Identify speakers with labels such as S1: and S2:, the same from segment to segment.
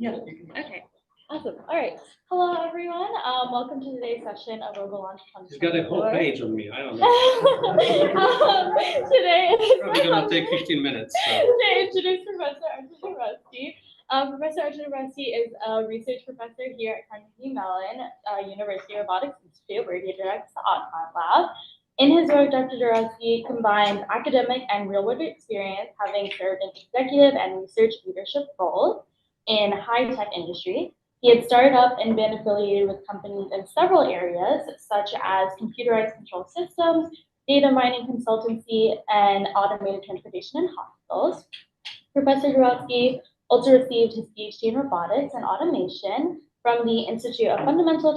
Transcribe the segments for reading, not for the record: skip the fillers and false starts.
S1: Yeah.
S2: Okay. Awesome. All right. Hello, everyone. Welcome to today's session of RoboLaunch.
S1: He's got a whole page on me. I don't know.
S2: Today is
S1: Probably gonna take 15 minutes. So.
S2: Today, introduce Professor Artur Dubrawski. Professor Artur Dubrawski is a research professor here at Carnegie Mellon University Robotics Institute, where he directs the Auton Lab. In his work, Dr. Dubrawski combines academic and real-world experience, having served in executive and research leadership roles in high-tech industry. He had started up and been affiliated with companies in several areas, such as computerized control systems, data mining consultancy, and automated transportation in hospitals. Professor Dubrawski also received his PhD in robotics and automation from the Institute of Fundamental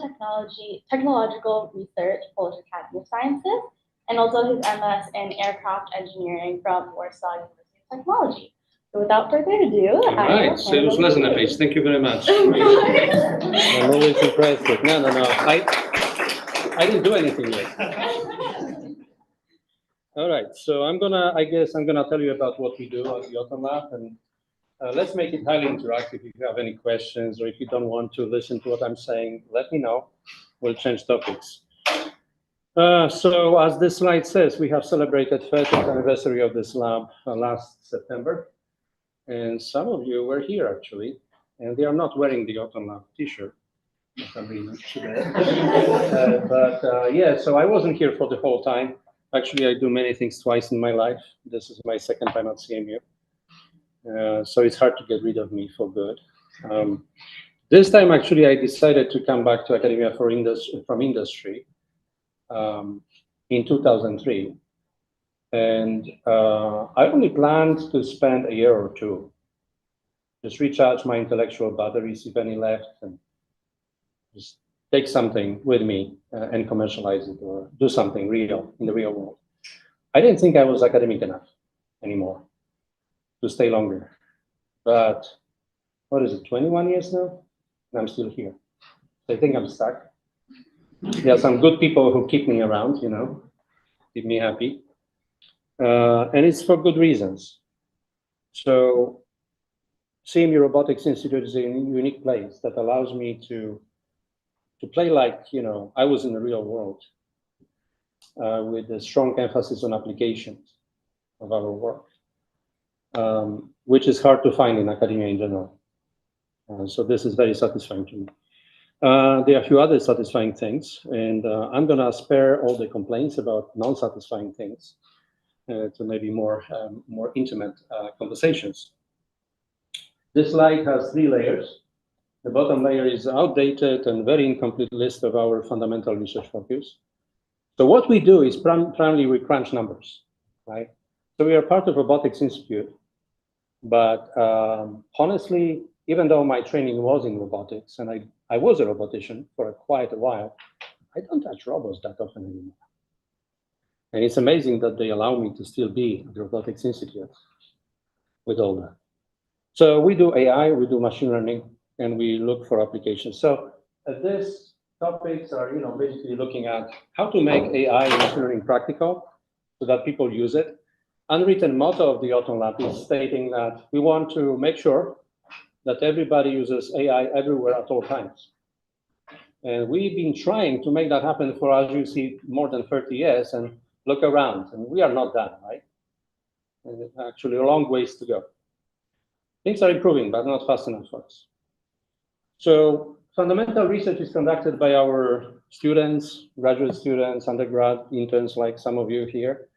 S2: Technological Research, Polish Academy of Sciences, and also his MS in aircraft engineering from Warsaw University of Technology. So without further ado,
S1: all right, so it was less than a page. Thank you very much.
S3: I'm always impressed. No. I didn't do anything yet. All right, so I guess I'm gonna tell you about what we do at the Auton Lab, and let's make it highly interactive. If you have any questions or if you don't want to listen to what I'm saying, let me know. We'll change topics. So as this slide says, we have celebrated 30th anniversary of this lab last September. And some of you were here actually, and they are not wearing the Auton Lab t-shirt for some reason today. Yeah, so I wasn't here for the whole time. Actually, I do many things twice in my life. This is my second time at CMU. So it's hard to get rid of me for good. This time, actually, I decided to come back to academia from industry in 2003. And I only planned to spend a year or two, just recharge my intellectual batteries, if any left, and just take something with me and commercialize it or do something real in the real world. I didn't think I was academic enough anymore to stay longer. But what is it, 21 years now? And I'm still here. So I think I'm stuck. There are some good people who keep me around, you know, keep me happy. And it's for good reasons. So CMU Robotics Institute is a unique place that allows me to play like, you know, I was in the real world with a strong emphasis on applications of our work, which is hard to find in academia in general. So this is very satisfying to me. There are a few other satisfying things, and I'm gonna spare all the complaints about non-satisfying things to maybe more intimate conversations. This slide has 3 layers. The bottom layer is outdated and very incomplete list of our fundamental research focus. So what we do is primarily we crunch numbers, right? So we are part of Robotics Institute, but honestly, even though my training was in robotics and I was a robotician for quite a while, I don't touch robots that often anymore. And it's amazing that they allow me to still be at the Robotics Institute with all that. So we do AI, we do machine learning, and we look for applications. So these topics are, you know, basically looking at how to make AI and machine learning practical so that people use it. Unwritten motto of the Auton Lab is stating that we want to make sure that everybody uses AI everywhere at all times. And we've been trying to make that happen for, as you see, more than 30 years, and look around, and we are not done, right? And actually a long ways to go. Things are improving, but not fast enough for us. So fundamental research is conducted by our students, graduate students, undergrad, interns, like some of you here.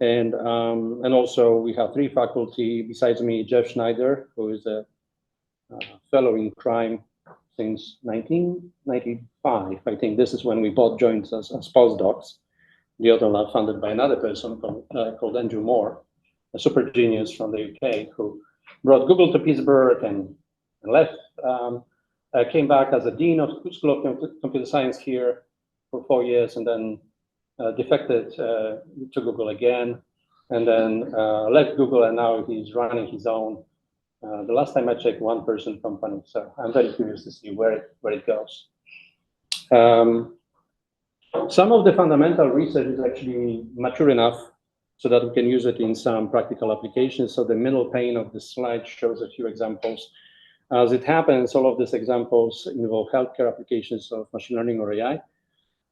S3: And also we have 3 faculty besides me, Jeff Schneider, who is a fellow in crime since 1995. I think this is when we both joined as postdocs. The Auton Lab funded by another person called Andrew Moore, a super genius from the UK who brought Google to Pittsburgh and left, came back as a dean of School of Computer Science here for 4 years, and then defected to Google again, and then left Google, and now he's running his own. The last time I checked, 1-person company, so I'm very curious to see where it goes. Some of the fundamental research is actually mature enough so that we can use it in some practical applications. So the middle pane of the slide shows a few examples. As it happens, all of these examples involve healthcare applications of machine learning or AI.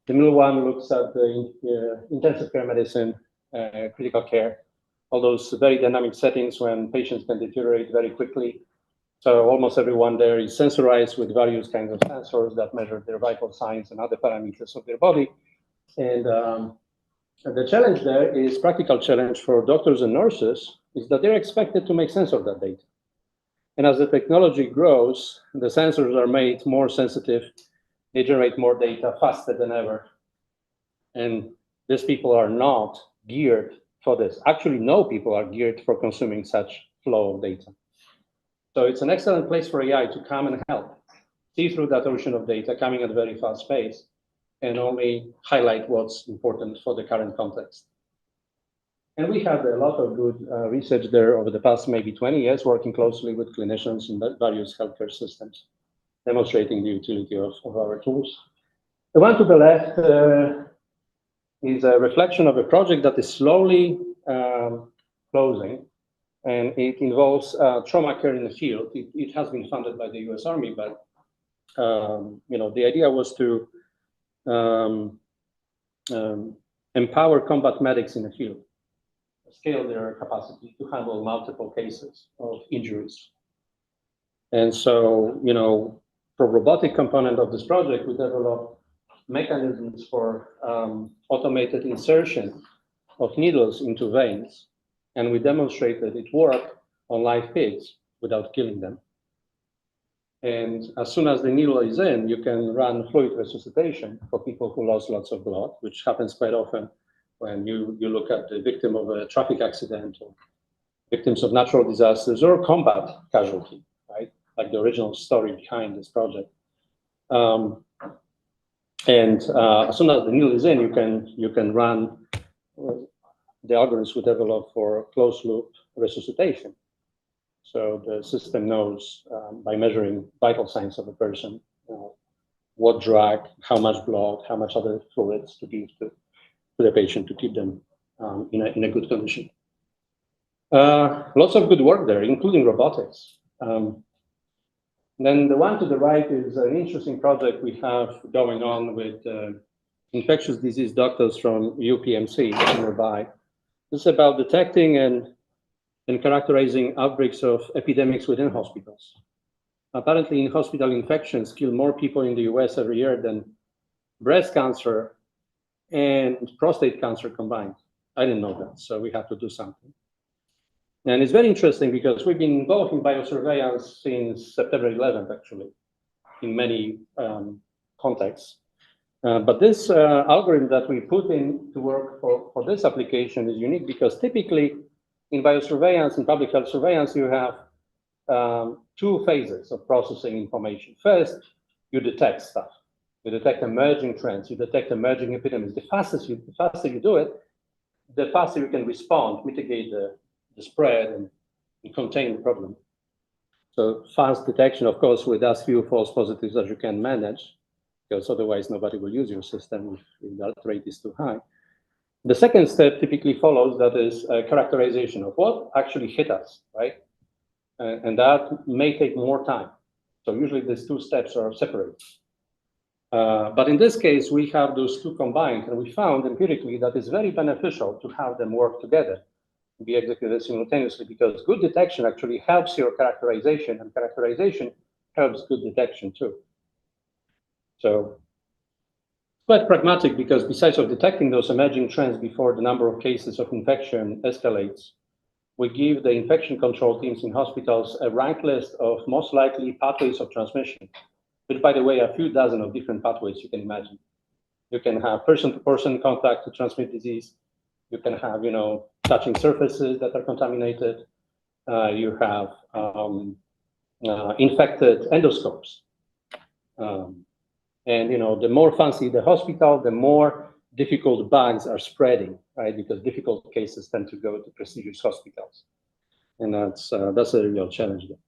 S3: The middle one looks at the intensive care medicine, critical care, all those very dynamic settings when patients can deteriorate very quickly. So almost everyone there is sensorized with various kinds of sensors that measure their vital signs and other parameters of their body. And the challenge there is practical challenge for doctors and nurses is that they're expected to make sense of that data. And as the technology grows, the sensors are made more sensitive. They generate more data faster than ever. And these people are not geared for this. Actually, no people are geared for consuming such flow of data. So it's an excellent place for AI to come and help see through that ocean of data coming at a very fast pace and only highlight what's important for the current context. And we had a lot of good research there over the past maybe 20 years, working closely with clinicians in various healthcare systems, demonstrating the utility of our tools. The one to the left is a reflection of a project that is slowly closing, and it involves trauma care in the field. It has been funded by the US Army, but the idea was to empower combat medics in the field, scale their capacity to handle multiple cases of injuries. And so, for robotic component of this project, we developed mechanisms for automated insertion of needles into veins. And we demonstrated it worked on live pigs without killing them. And as soon as the needle is in, you can run fluid resuscitation for people who lost lots of blood, which happens quite often when you look at the victim of a traffic accident or victims of natural disasters or combat casualty, right? Like the original story behind this project. As soon as the needle is in, you can run the algorithms we developed for closed loop resuscitation. So the system knows by measuring vital signs of a person, what drug, how much blood, how much other fluids to give to the patient to keep them in a good condition. Lots of good work there, including robotics. Then the one to the right is an interesting project we have going on with infectious disease doctors from UPMC nearby. This is about detecting and characterizing outbreaks of epidemics within hospitals. Apparently, in-hospital infections kill more people in the US every year than breast cancer and prostate cancer combined. I didn't know that, so we have to do something. And it's very interesting because we've been involved in biosurveillance since September 11th, actually, in many contexts. But this algorithm that we put in to work for this application is unique because typically in biosurveillance, in public health surveillance, you have two phases of processing information. First, you detect stuff. You detect emerging trends. You detect emerging epidemics. The faster you do it, the faster you can respond, mitigate the spread and contain the problem. So fast detection, of course, with as few false positives as you can manage, because otherwise nobody will use your system if that rate is too high. The second step typically follows, that is characterization of what actually hit us, right? And that may take more time. So usually these two steps are separate. But in this case, we have those two combined, and we found empirically that it's very beneficial to have them work together, be executed simultaneously, because good detection actually helps your characterization, and characterization helps good detection too. So quite pragmatic, because besides of detecting those emerging trends before the number of cases of infection escalates, we give the infection control teams in hospitals a ranked list of most likely pathways of transmission, which, by the way, a few dozen of different pathways you can imagine. You can have person-to-person contact to transmit disease. You can have, touching surfaces that are contaminated. You have infected endoscopes. And the more fancy the hospital, the more difficult bugs are spreading, right? Because difficult cases tend to go to prestigious hospitals, and that's a real challenge there.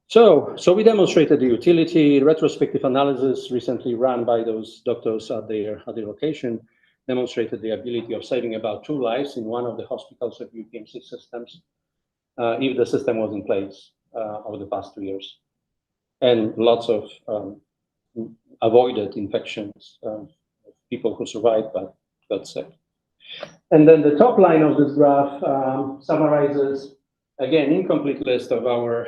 S3: So we demonstrated the utility. Retrospective analysis recently run by those doctors at their location demonstrated the ability of saving about 2 lives in one of the hospitals of UPMC systems if the system was in place over the past 2 years. and lots of avoided infections, people who survived but got sick. And then the top line of this graph summarizes, again, incomplete list of our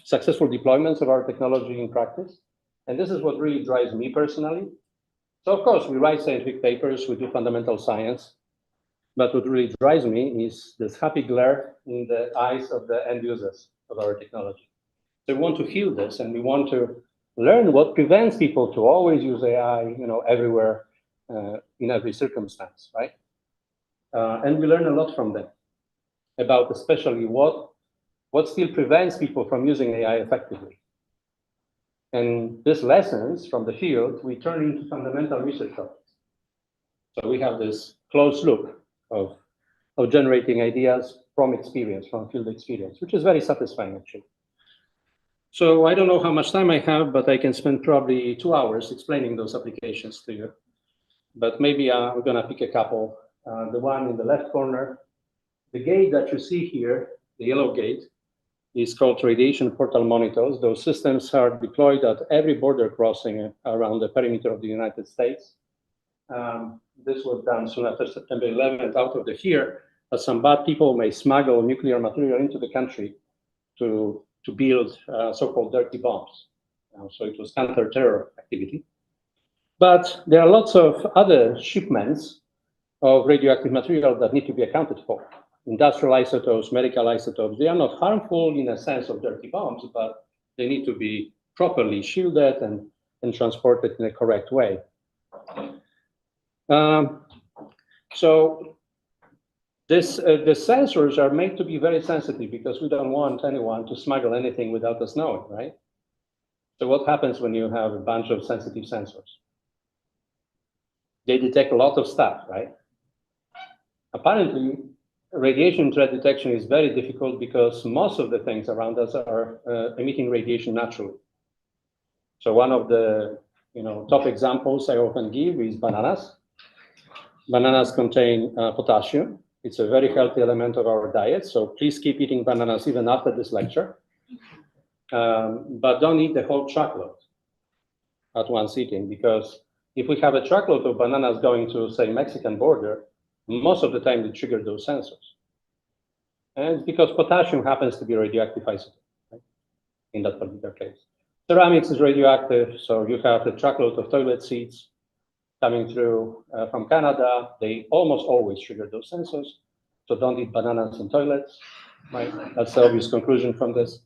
S3: successful deployments of our technology in practice. And this is what really drives me personally. So of course, we write scientific papers, we do fundamental science, but what really drives me is this happy glare in the eyes of the end users of our technology. So we want to heal this, and we want to learn what prevents people to always use AI, everywhere, in every circumstance, right? And we learn a lot from them about especially what still prevents people from using AI effectively. And these lessons from the field, we turn into fundamental research topics. So we have this closed loop of generating ideas from experience, from field experience, which is very satisfying, actually. So I don't know how much time I have, but I can spend probably 2 hours explaining those applications to you. But maybe we're going to pick a couple. The one in the left corner, the gate that you see here, the yellow gate, is called radiation portal monitors. Those systems are deployed at every border crossing around the perimeter of the United States. This was done soon after September 11th out of the fear that some bad people may smuggle nuclear material into the country to build so-called dirty bombs. So it was counter-terror activity. But there are lots of other shipments of radioactive material that need to be accounted for. Industrial isotopes, medical isotopes, they are not harmful in a sense of dirty bombs, but they need to be properly shielded and transported in a correct way. So the sensors are made to be very sensitive because we don't want anyone to smuggle anything without us knowing, right? So what happens when you have a bunch of sensitive sensors? They detect a lot of stuff, right? Apparently, radiation threat detection is very difficult because most of the things around us are emitting radiation naturally. So one of the top examples I often give is bananas. Bananas contain potassium. It's a very healthy element of our diet, so please keep eating bananas even after this lecture. But don't eat the whole truckload at one sitting, because if we have a truckload of bananas going to, say, Mexican border, most of the time they trigger those sensors. And it's because potassium happens to be a radioactive isotope, right? In that particular case. Ceramics is radioactive, so you have a truckload of toilet seats coming through from Canada. They almost always trigger those sensors. So don't eat bananas in toilets, right? That's the obvious conclusion from this.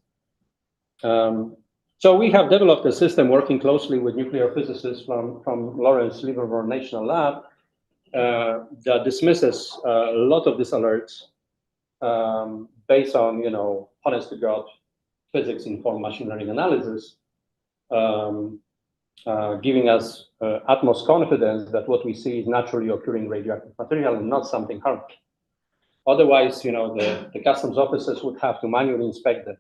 S3: So we have developed a system working closely with nuclear physicists from Lawrence Livermore National Lab that dismisses a lot of these alerts based on, honest to God, physics-informed machine learning analysis, giving us utmost confidence that what we see is naturally occurring radioactive material and not something harmful. Otherwise, the customs officers would have to manually inspect the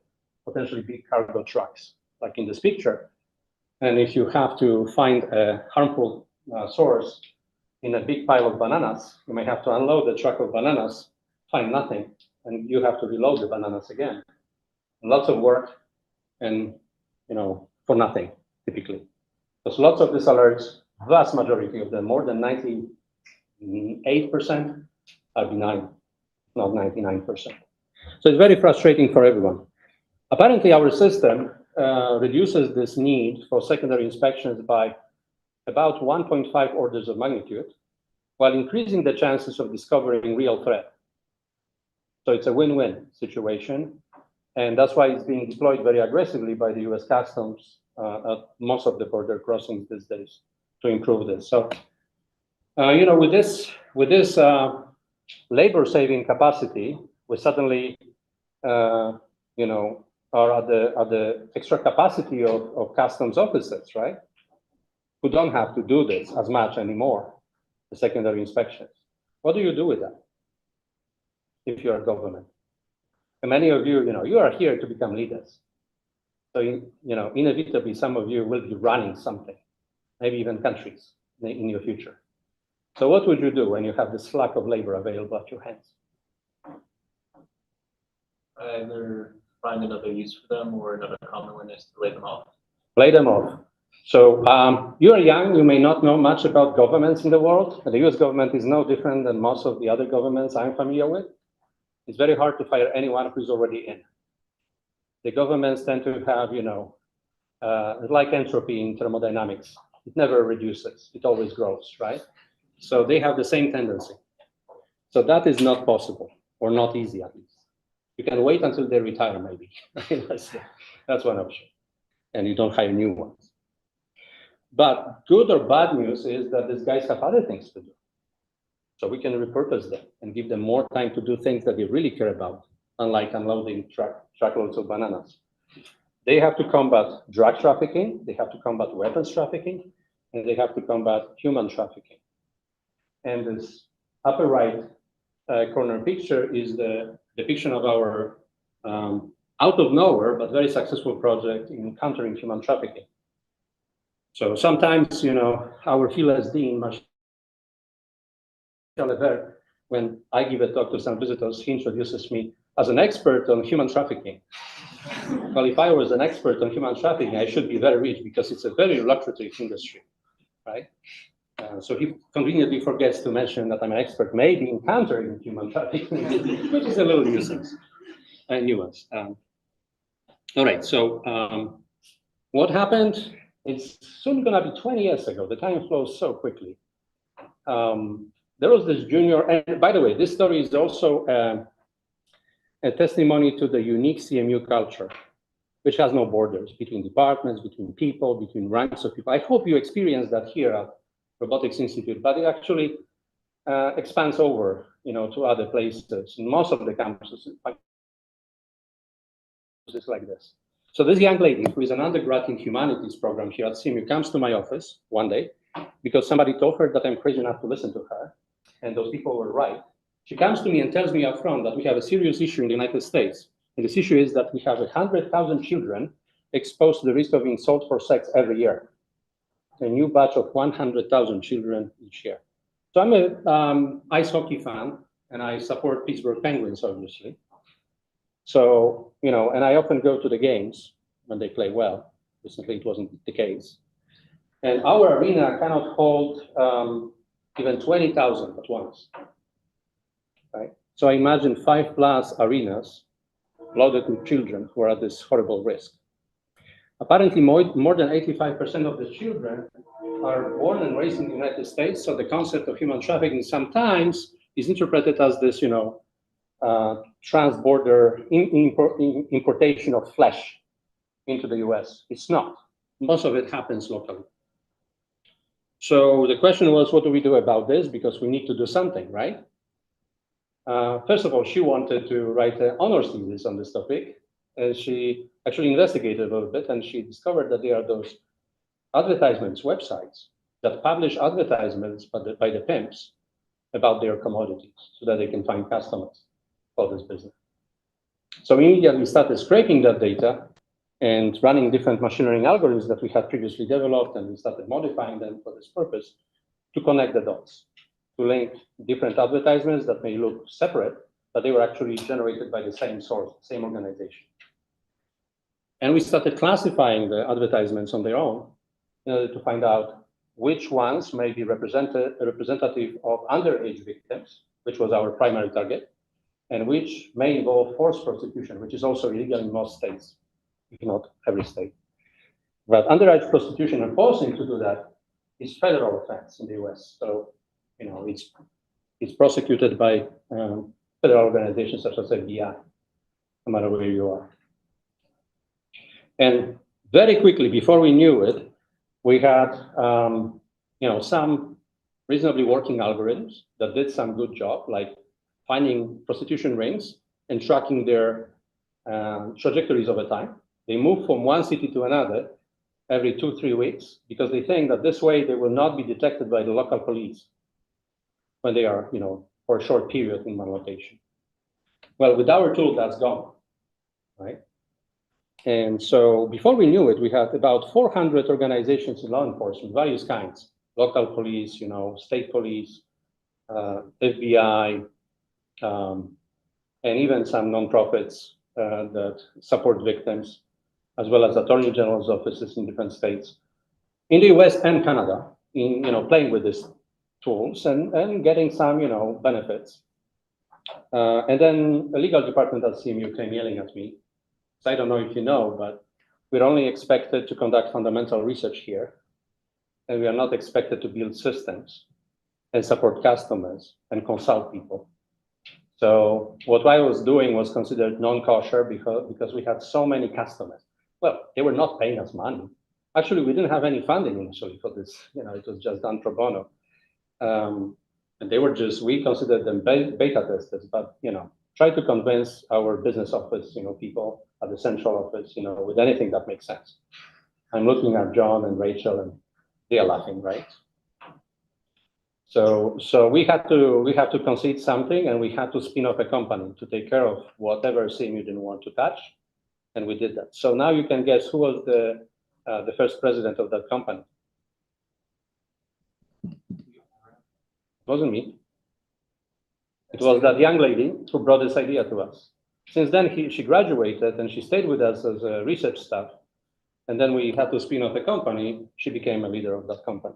S3: potentially big cargo trucks, like in this picture. And if you have to find a harmful source in a big pile of bananas, you may have to unload the truck of bananas, find nothing, and you have to reload the bananas again. Lots of work and, for nothing, typically. Because lots of these alerts, vast majority of them, more than 98%, are benign, not 99%. So it's very frustrating for everyone. Apparently, our system reduces this need for secondary inspections by about 1.5 orders of magnitude, while increasing the chances of discovering real threat. So it's a win-win situation. And that's why it's being deployed very aggressively by the US Customs at most of the border crossings these days to improve this. So, with this labor-saving capacity, we suddenly, are at the extra capacity of customs officers, right? Who don't have to do this as much anymore, the secondary inspections. What do you do with that if you're a government? And many of you, you are here to become leaders. So, inevitably, some of you will be running something, maybe even countries in your future. So what would you do when you have this lack of labor available at your hands?
S4: Either find another use for them or another common one is to lay them off?
S3: Lay them off. So you are young, you may not know much about governments in the world. The US government is no different than most of the other governments I'm familiar with. It's very hard to fire anyone who's already in. The governments tend to have, like entropy in thermodynamics. It never reduces, it always grows, right? So they have the same tendency. So that is not possible, or not easy at least. You can wait until they retire, maybe. That's one option. And you don't hire new ones. But good or bad news is that these guys have other things to do. So we can repurpose them and give them more time to do things that they really care about, unlike unloading truckloads of bananas. They have to combat drug trafficking, they have to combat weapons trafficking, and they have to combat human trafficking. And this upper right corner picture is the depiction of our out of nowhere, but very successful project in countering human trafficking. So sometimes, our PhD in machine learning, when I give a talk to some visitors, he introduces me as an expert on human trafficking. Well, if I was an expert on human trafficking, I should be very rich because it's a very lucrative industry, right? So he conveniently forgets to mention that I'm an expert maybe in countering human trafficking, which is a little nuisance. All right, so what happened? It's soon going to be 20 years ago. The time flows so quickly. There was this junior, and by the way, this story is also a testimony to the unique CMU culture, which has no borders between departments, between people, between ranks of people. I hope you experience that here at Robotics Institute, but it actually expands over, to other places. In most of the campuses, it's like this. So this young lady, who is an undergrad in humanities program here at CMU, comes to my office one day because somebody told her that I'm crazy enough to listen to her, and those people were right. She comes to me and tells me up front that we have a serious issue in the United States. And this issue is that we have 100,000 children exposed to the risk of being sold for sex every year. A new batch of 100,000 children each year. So I'm a ice hockey fan, and I support Pittsburgh Penguins, obviously. So, and I often go to the games when they play well. Recently, it wasn't the case. And our arena cannot hold even 20,000 at once, right? So I imagine 5+ arenas loaded with children who are at this horrible risk. Apparently, more than 85% of the children are born and raised in the United States. So the concept of human trafficking sometimes is interpreted as this, trans-border importation of flesh into the US. It's not. Most of it happens locally. So the question was, what do we do about this? Because we need to do something, right? First of all, she wanted to write an honors thesis on this topic. And she actually investigated a little bit, and she discovered that there are those advertisements, websites, that publish advertisements by the pimps about their commodities so that they can find customers for this business. So we immediately started scraping that data and running different machine learning algorithms that we had previously developed, and we started modifying them for this purpose to connect the dots, to link different advertisements that may look separate, but they were actually generated by the same source, same organization. And we started classifying the advertisements on their own in order to find out which ones may be representative of underage victims, which was our primary target, and which may involve forced prostitution, which is also illegal in most states, if not every state. But underage prostitution and forcing to do that is federal offense in the US. So, it's prosecuted by federal organizations such as FBI, no matter where you are. And very quickly, before we knew it, we had some reasonably working algorithms that did some good job, like finding prostitution rings and tracking their trajectories over time. They move from one city to another every 2-3 weeks because they think that this way they will not be detected by the local police when they are, for a short period in one location. Well, with our tool, that's gone, right? And so before we knew it, we had about 400 organizations in law enforcement, various kinds, local police, state police, FBI, and even some nonprofits that support victims, as well as attorney general's offices in different states, in the US and Canada, in playing with these tools and getting some benefits. And then the legal department at CMU came yelling at me. So I don't know if you know, but we're only expected to conduct fundamental research here, and we are not expected to build systems and support customers and consult people. So what I was doing was considered non-kosher because we had so many customers. Well, they were not paying us money. Actually, we didn't have any funding initially for this. It was just done pro bono. And they were we considered them beta testers, but, try to convince our business office, people at the central office, with anything that makes sense. I'm looking at John and Rachel, and they are laughing, right? So we had to concede something, and we had to spin off a company to take care of whatever CMU didn't want to touch, and we did that. So now you can guess who was the first president of that company. It wasn't me. It was that young lady who brought this idea to us. Since then, she graduated, and she stayed with us as a research staff. And then we had to spin off a company. She became a leader of that company.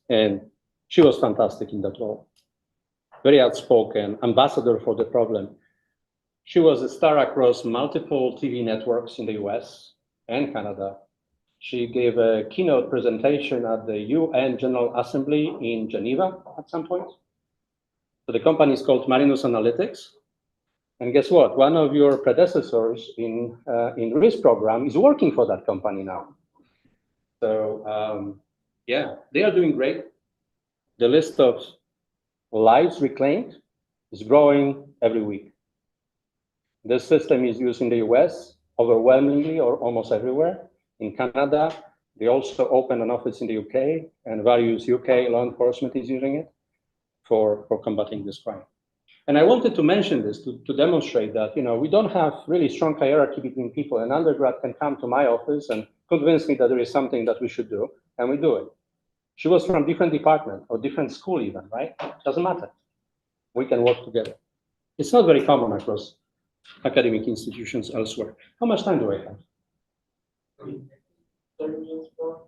S3: And she was fantastic in that role. Very outspoken, ambassador for the problem. She was a star across multiple TV networks in the US and Canada. She gave a keynote presentation at the UN General Assembly in Geneva at some point. So the company is called Marinus Analytics. And guess what? One of your predecessors in risk program is working for that company now. So yeah, they are doing great. The list of lives reclaimed is growing every week. This system is used in the US overwhelmingly or almost everywhere. In Canada, they also opened an office in the UK, and various UK law enforcement is using it for combating this crime. And I wanted to mention this to demonstrate that we don't have really strong hierarchy between people. An undergrad can come to my office and convince me that there is something that we should do, and we do it. She was from different department or different school even, right? Doesn't matter. We can work together. It's not very common across academic institutions elsewhere. How much time do I have?
S5: 30 minutes more.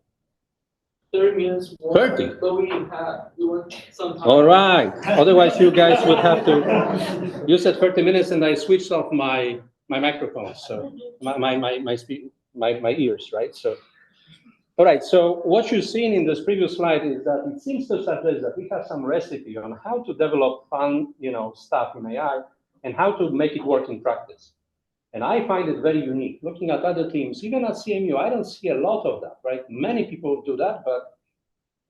S5: 30 minutes more.
S3: 30?
S5: But we want some time.
S3: All right. Otherwise, you guys would have to. You said 30 minutes, and I switched off my microphone, so my ears, right? So, all right. So what you've seen in this previous slide is that it seems to suggest that we have some recipe on how to develop fun, stuff in AI and how to make it work in practice. And I find it very unique. Looking at other teams, even at CMU, I don't see a lot of that, right? Many people do that, but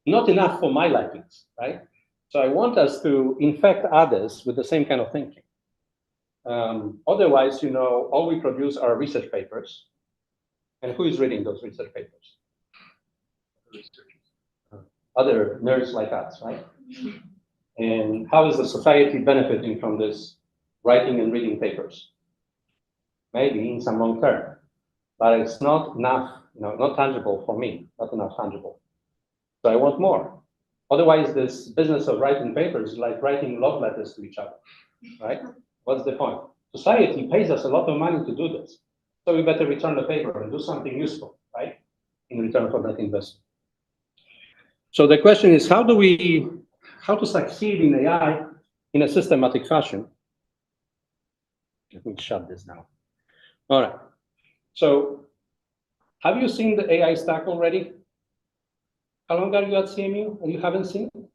S3: not enough for my likings, right? So I want us to infect others with the same kind of thinking. Otherwise, all we produce are research papers. And who is reading those research papers? Other nerds like us, right? And how is the society benefiting from this writing and reading papers? Maybe in some long term, but it's not enough, not tangible for me, not enough tangible. So I want more. Otherwise, this business of writing papers is like writing love letters to each other, right? What's the point? Society pays us a lot of money to do this. So we better return the paper and do something useful, right? In return for that investment. So the question is, how to succeed in AI in a systematic fashion? Let me shut this down. All right. So have you seen the AI stack already? How long are you at CMU and you haven't seen it?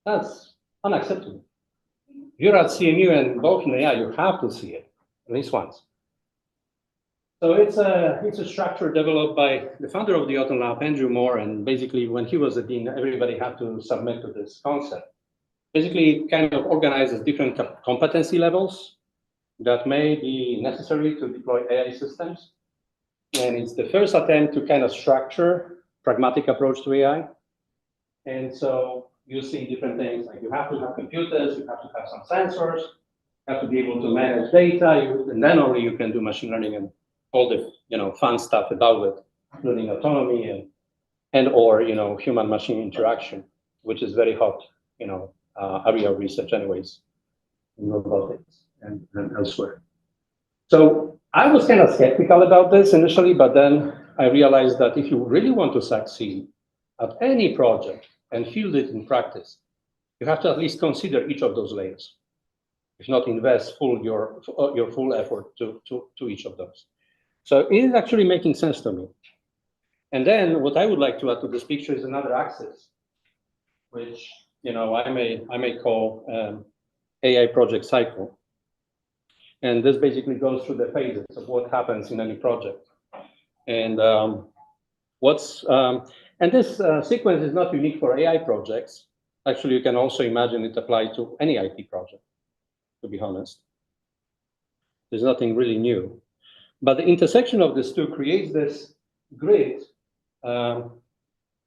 S3: That's unacceptable. You're at CMU and both in AI, you have to see it, at least once. So it's a structure developed by the founder of the Auton Lab, Andrew Moore, and basically when he was a dean, everybody had to submit to this concept. Basically, it kind of organizes different competency levels that may be necessary to deploy AI systems. And it's the first attempt to kind of structure pragmatic approach to AI. And so you see different things, like you have to have computers, you have to have some sensors, you have to be able to manage data, and then only you can do machine learning and all the fun stuff about it, including autonomy and or human-machine interaction, which is very hot area of research anyways in robotics and elsewhere. So I was kind of skeptical about this initially, but then I realized that if you really want to succeed at any project and field it in practice, you have to at least consider each of those layers, if not invest your full effort to each of those. So it is actually making sense to me. And then what I would like to add to this picture is another axis, which I may call AI project cycle. And this basically goes through the phases of what happens in any project. And this sequence is not unique for AI projects. Actually, you can also imagine it applied to any IT project, to be honest. There's nothing really new. But the intersection of these two creates this grid,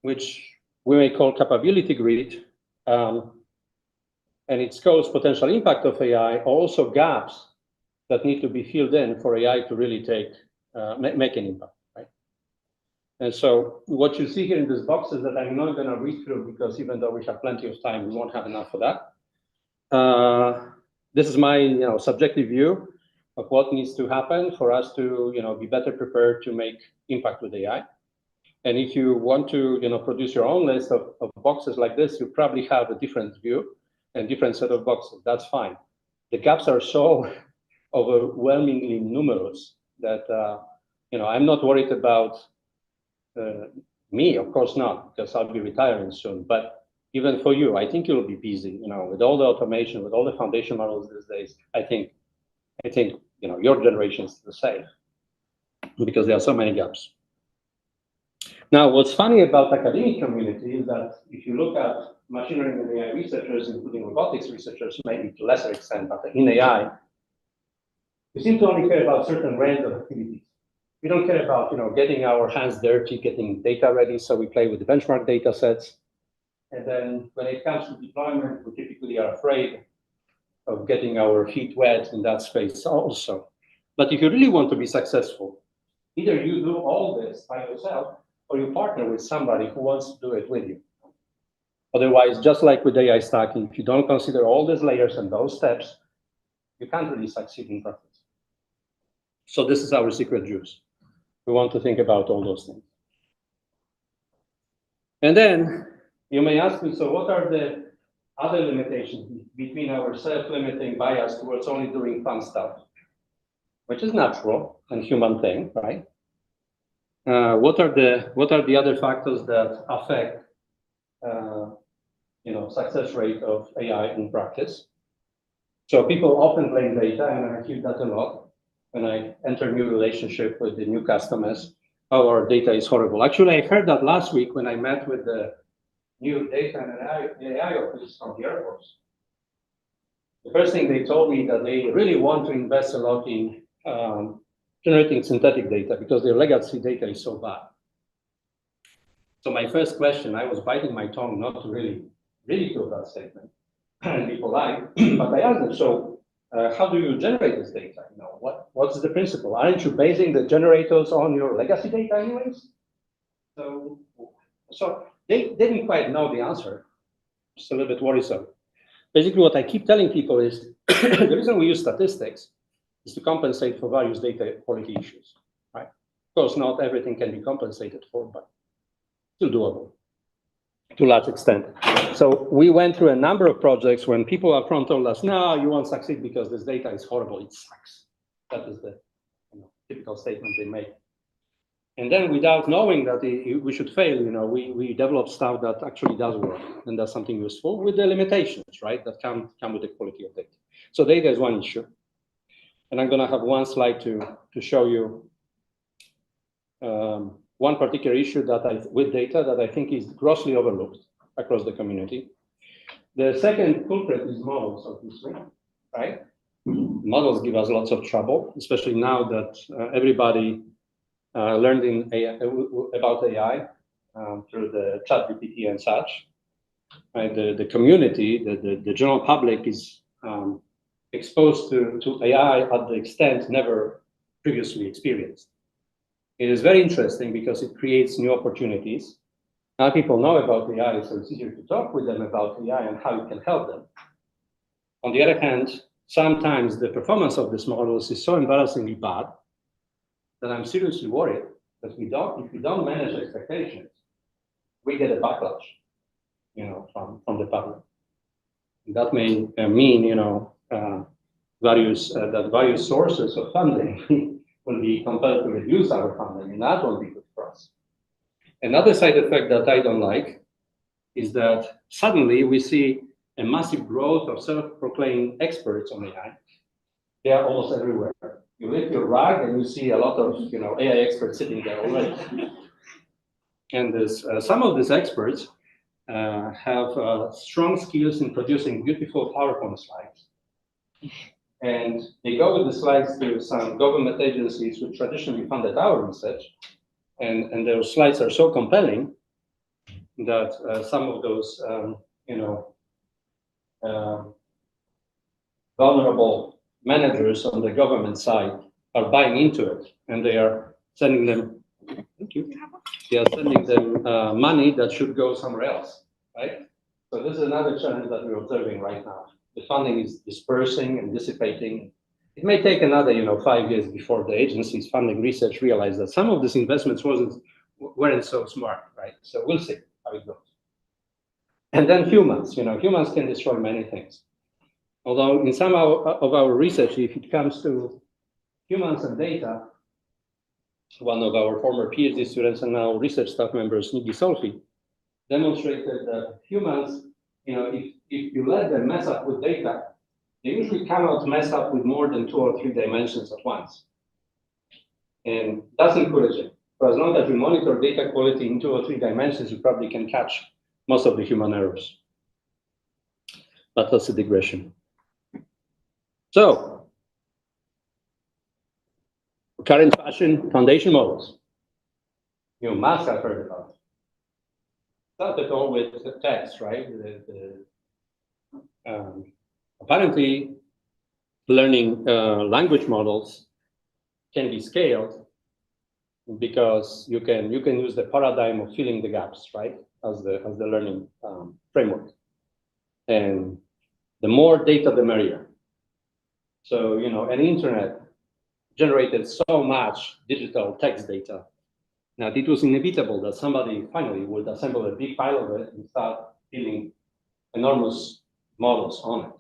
S3: which we may call capability grid, and it shows potential impact of AI, also gaps that need to be filled in for AI to really make an impact, right? And so what you see here in this box is that I'm not going to read through, because even though we have plenty of time, we won't have enough for that. This is my subjective view of what needs to happen for us to be better prepared to make impact with AI. And if you want to produce your own list of boxes like this, you probably have a different view and different set of boxes. That's fine. The gaps are so overwhelmingly numerous that I'm not worried about me, of course not, because I'll be retiring soon. But even for you, I think you'll be busy, with all the automation, with all the foundation models these days. I think your generation is the same, because there are so many gaps. Now, what's funny about the academic community is that if you look at machine learning and AI researchers, including robotics researchers, maybe to a lesser extent, but in AI, we seem to only care about certain range of activities. We don't care about getting our hands dirty, getting data ready, so we play with the benchmark data sets. And then when it comes to deployment, we typically are afraid of getting our feet wet in that space also. But if you really want to be successful, either you do all this by yourself, or you partner with somebody who wants to do it with you. Otherwise, just like with AI stacking, if you don't consider all these layers and those steps, you can't really succeed in practice. So this is our secret juice. We want to think about all those things. And then you may ask me, so what are the other limitations between our self-limiting bias towards only doing fun stuff, which is natural and human thing, right? What are the other factors that affect success rate of AI in practice? So people often blame data, and I hear that a lot when I enter new relationship with the new customers. Oh, our data is horrible. Actually, I heard that last week when I met with the new data and AI office from the Air Force. The first thing they told me that they really want to invest a lot in generating synthetic data because their legacy data is so bad. So my first question, I was biting my tongue not to really ridicule that statement and be polite, but I asked them, so how do you generate this data? What's the principle? Aren't you basing the generators on your legacy data anyways? So they didn't quite know the answer. It's a little bit worrisome. Basically, what I keep telling people is the reason we use statistics is to compensate for various data quality issues, right? Of course, not everything can be compensated for, but still doable to a large extent. So we went through a number of projects when people up front told us, no, you won't succeed because this data is horrible, it sucks. That is the typical statement they make. And then without knowing that we should fail, we develop stuff that actually does work and does something useful with the limitations, right, that come with the quality of data. So data is one issue. And I'm going to have one slide to show you one particular issue with data that I think is grossly overlooked across the community. The second culprit is models, obviously, right? Models give us lots of trouble, especially now that everybody learned about AI through the ChatGPT and such. Right? The community, the general public is exposed to AI at the extent never previously experienced. It is very interesting because it creates new opportunities. Now people know about AI, so it's easier to talk with them about AI and how it can help them. On the other hand, sometimes the performance of these models is so embarrassingly bad that I'm seriously worried that if we don't manage expectations, we get a backlash, from the public. That may mean, various sources of funding will be compelled to reduce our funding, and that won't be good for us. Another side effect that I don't like is that suddenly we see a massive growth of self-proclaimed experts on AI. They are almost everywhere. You lift your rag and you see a lot of AI experts sitting there already. And some of these experts have strong skills in producing beautiful PowerPoint slides. And they go with the slides to some government agencies who traditionally funded our research. And those slides are so compelling that some of those, vulnerable managers on the government side are buying into it, and they are sending them, thank you, they are sending them money that should go somewhere else, right? So this is another challenge that we're observing right now. The funding is dispersing and dissipating. It may take another, 5 years before the agencies funding research realize that some of these investments weren't so smart, right? So we'll see how it goes. And then humans, humans can destroy many things. Although in some of our research, if it comes to humans and data, one of our former PhD students and now research staff members, Niki Solfi, demonstrated that humans, if you let them mess up with data, they usually cannot mess up with more than 2 or 3 dimensions at once. And that's encouraging. For as long as you monitor data quality in 2 or 3 dimensions, you probably can catch most of the human errors. But that's a digression. So, current fashion foundation models. You must have heard about it. Started all with the text, right? Apparently, learning language models can be scaled because you can use the paradigm of filling the gaps, right, as the learning framework. And the more data, the merrier. So an internet generated so much digital text data that it was inevitable that somebody finally would assemble a big pile of it and start building enormous models on it.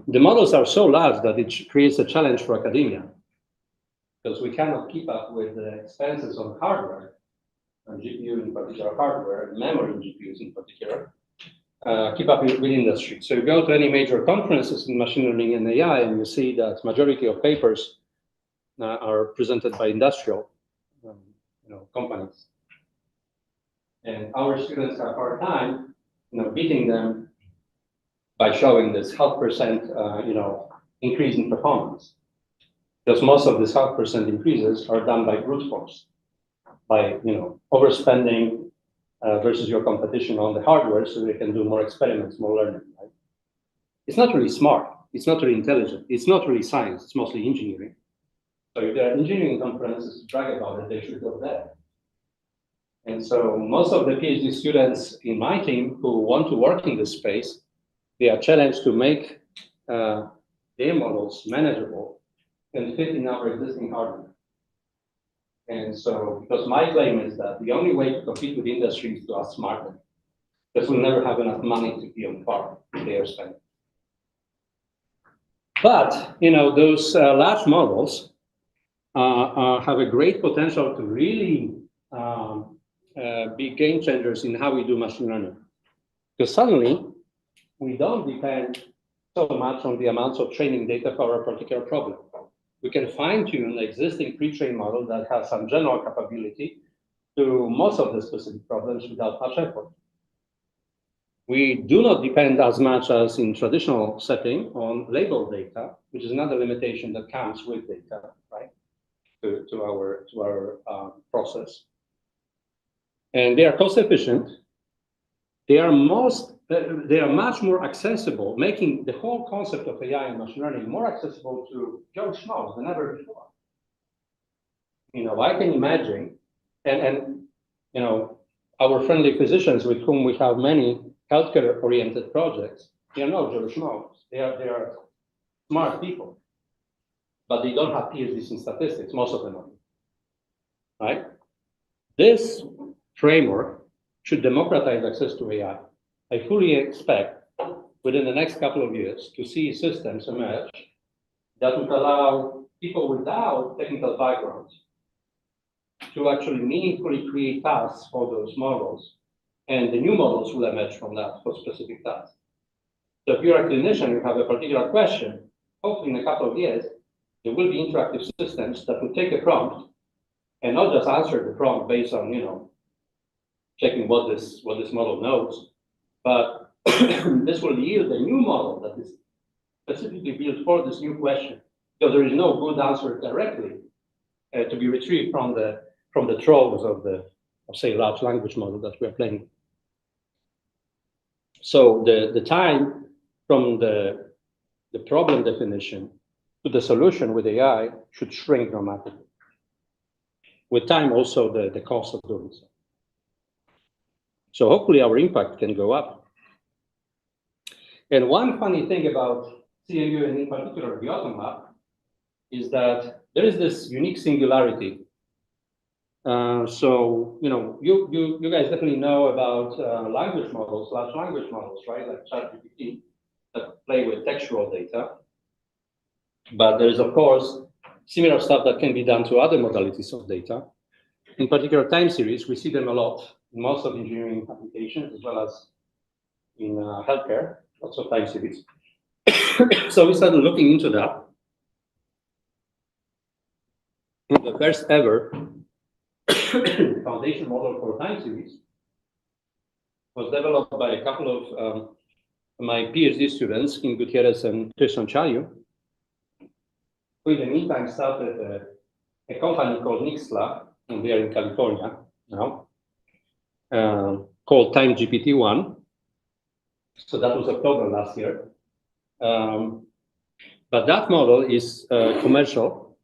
S3: The models are so large that it creates a challenge for academia because we cannot keep up with the expenses on hardware, and GPU in particular hardware, memory in GPUs in particular, keep up with industry. So you go to any major conferences in machine learning and AI, and you see that majority of papers are presented by industrial companies. And our students have a hard time beating them by showing this 0.5% increase in performance. Because most of these 0.5% increases are done by brute force, by overspending versus your competition on the hardware, so they can do more experiments, more learning. Right? It's not really smart. It's not really intelligent. It's not really science. It's mostly engineering. So if there are engineering conferences to brag about it, they should go there. And so most of the PhD students in my team who want to work in this space, they are challenged to make their models manageable and fit in our existing hardware. And so, because my claim is that the only way to compete with industry is to outsmart them, because we'll never have enough money to be on par with their spending. But, those large models have a great potential to really be game changers in how we do machine learning. Because suddenly, we don't depend so much on the amounts of training data for a particular problem. We can fine-tune the existing pre-trained model that has some general capability to most of the specific problems without much effort. We do not depend as much as in traditional setting on labeled data, which is another limitation that comes with data, right, to our process. And they are cost efficient. They are much more accessible, making the whole concept of AI and machine learning more accessible to Joe Schmo than ever before. I can imagine, and our friendly physicians with whom we have many healthcare-oriented projects, They are no Jewish Schmoes. They are smart people, but they don't have PhDs in statistics, most of them are. Right? This framework should democratize access to AI. I fully expect within the next couple of years to see systems emerge that would allow people without technical backgrounds to actually meaningfully create tasks for those models, and the new models will emerge from that for specific tasks. So if you're a clinician, you have a particular question, hopefully in a couple of years, there will be interactive systems that will take a prompt and not just answer the prompt based on, checking what this model knows, but this will yield a new model that is specifically built for this new question. So there is no good answer directly to be retrieved from the troves of say, large language model that we're playing. So the time from the problem definition to the solution with AI should shrink dramatically. With time, also the cost of doing so. So hopefully our impact can go up. And one funny thing about CMU, and in particular the Auton Lab, is that there is this unique singularity. So you guys definitely know about language models, large language models, right? Like ChatGPT, that play with textual data. But there is, of course, similar stuff that can be done to other modalities of data. In particular, time series, we see them a lot in most of engineering applications, as well as in healthcare, lots of time series. So we started looking into that. The first ever foundation model for time series was developed by a couple of my PhD students, Kim Gutierrez and Christian Chayu, who in the meantime started a company called Nixla, and they are in California now, called Time GPT-1. So that was October last year. But that model is commercial,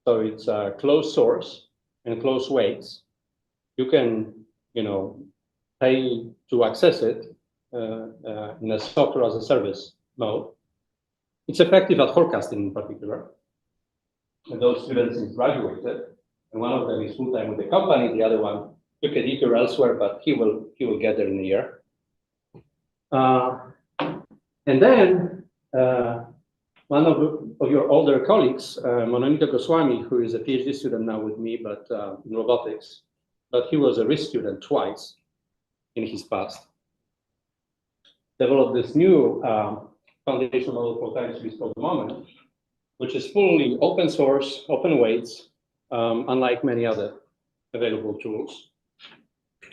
S3: so it's closed source and closed weights. You can, pay to access it in a software as a service mode. It's effective at forecasting in particular. And those students graduated, and one of them is full-time with the company, the other one took a detour elsewhere, but he will get there in a year. And then one of your older colleagues, Mononita Goswami, who is a PhD student now with me, but in robotics, but he was a risk student twice in his past, developed this new foundation model for time series called the Moment, which is fully open source, open weights, unlike many other available tools.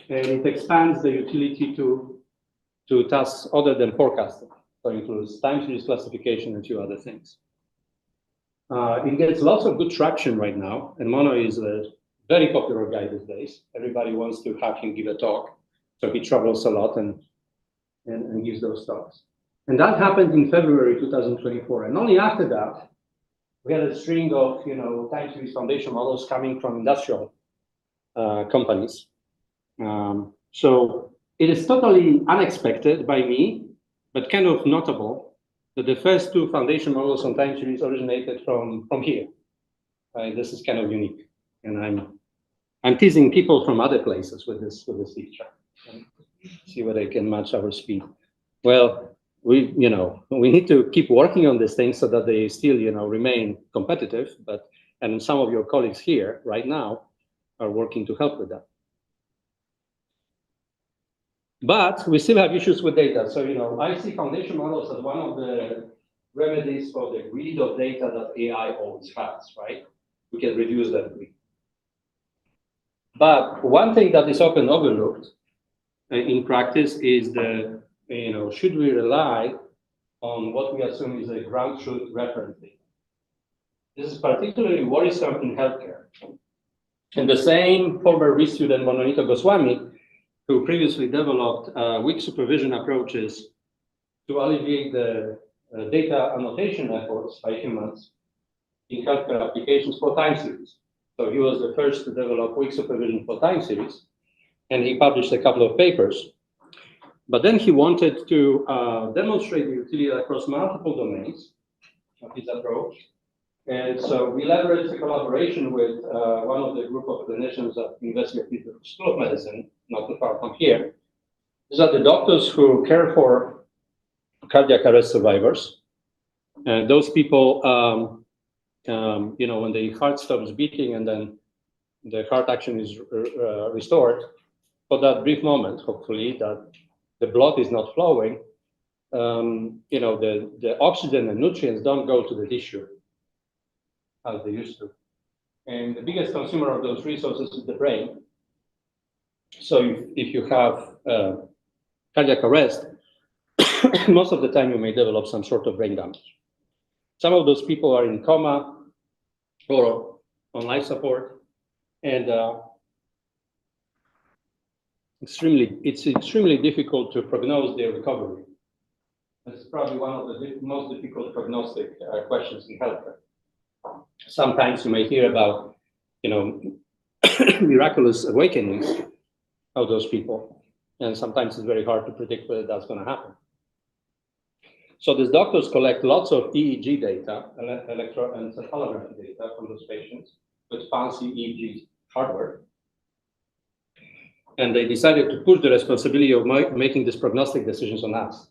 S3: And it expands the utility to tasks other than forecasting. So it includes time series classification and a few other things. It gets lots of good traction right now, and Mono is a very popular guy these days. Everybody wants to have him give a talk, so he travels a lot and gives those talks. And that happened in February 2024, and only after that, we had a string of time series foundation models coming from industrial companies. So it is totally unexpected by me, but kind of notable that the first two foundation models on time series originated from here. This is kind of unique, and I'm teasing people from other places with this feature. See whether they can match our speed. Well, we need to keep working on these things so that they still remain competitive. And some of your colleagues here right now are working to help with that. But we still have issues with data. So I see foundation models as one of the remedies for the greed of data that AI always has. Right? We can reduce that greed. But one thing that is often overlooked in practice is should we rely on what we assume is a ground truth reference data? This is particularly worrisome in healthcare. And the same former risk student, Mononita Goswami, who previously developed weak supervision approaches to alleviate the data annotation efforts by humans in healthcare applications for time series. So he was the first to develop weak supervision for time series, and he published a couple of papers. But then he wanted to demonstrate the utility across multiple domains of his approach. And so we leveraged the collaboration with one of the group of clinicians at the University of Pittsburgh School of Medicine, not too far from here. These are the doctors who care for cardiac arrest survivors. And those people, you know, when the heart stops beating and then the heart action is restored, for that brief moment, hopefully, that the blood is not flowing, you know, the oxygen and nutrients don't go to the tissue as they used to. And the biggest consumer of those resources is the brain. So if you have cardiac arrest, most of the time you may develop some sort of brain damage. Some of those people are in coma or on life support, and it's extremely difficult to prognose their recovery. It's probably one of the most difficult prognostic questions in healthcare. Sometimes you may hear about, you know, miraculous awakenings of those people, and sometimes it's very hard to predict whether that's going to happen. So these doctors collect lots of EEG data, electroencephalography data from those patients with fancy EEG hardware. And they decided to put the responsibility of making these prognostic decisions on us.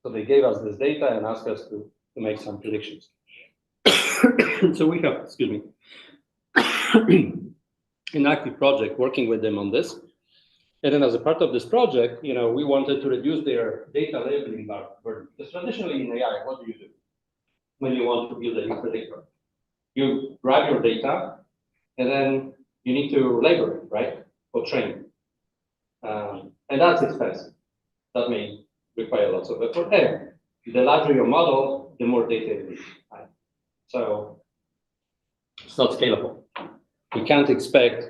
S3: So they gave us this data and asked us to make some predictions. So we have, excuse me, an active project working with them on this. And then as a part of this project, you know, we wanted to reduce their data labeling burden. Because traditionally in AI, what do you do when you want to build a new predictor? You grab your data, and then you need to label it, right, for training. And that's expensive. That may require lots of effort. And the larger your model, the more data it is, right? So it's not scalable. We can't expect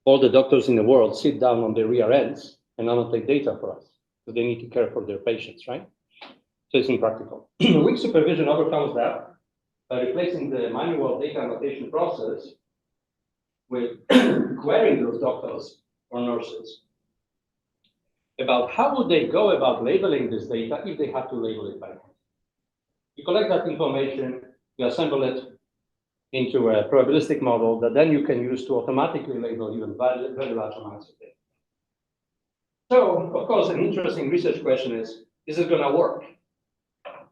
S3: all the doctors in the world sit down on their rear ends and annotate data for us, because they need to care for their patients, right? So it's impractical. Weak supervision overcomes that by replacing the manual data annotation process with querying those doctors or nurses about how would they go about labeling this data if they had to label it by hand. You collect that information, you assemble it into a probabilistic model that then you can use to automatically label even very large amounts of data. So, of course, an interesting research question is it going to work?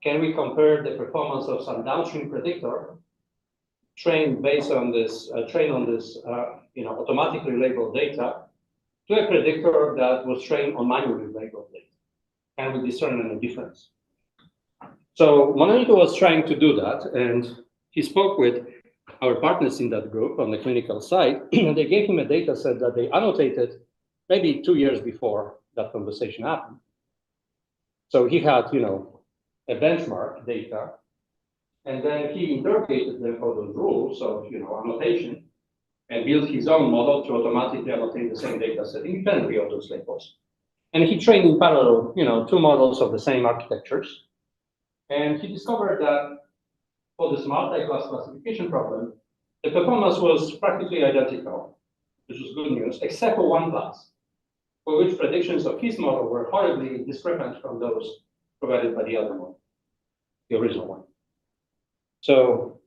S3: Can we compare the performance of some downstream predictor trained based on this, you know, automatically labeled data to a predictor that was trained on manually labeled data? Can we discern any difference? So Monolito was trying to do that, and he spoke with our partners in that group on the clinical side, and they gave him a data set that they annotated maybe 2 years before that conversation happened. So he had, you know, a benchmark data, and then he interrogated them for those rules of, you know, annotation, and built his own model to automatically annotate the same data set independently of those labels. And he trained in parallel, you know, 2 models of the same architectures. And he discovered that for this multi-class classification problem, the performance was practically identical, which was good news, except for one class, for which predictions of his model were horribly discrepant from those provided by the other one, the original one. So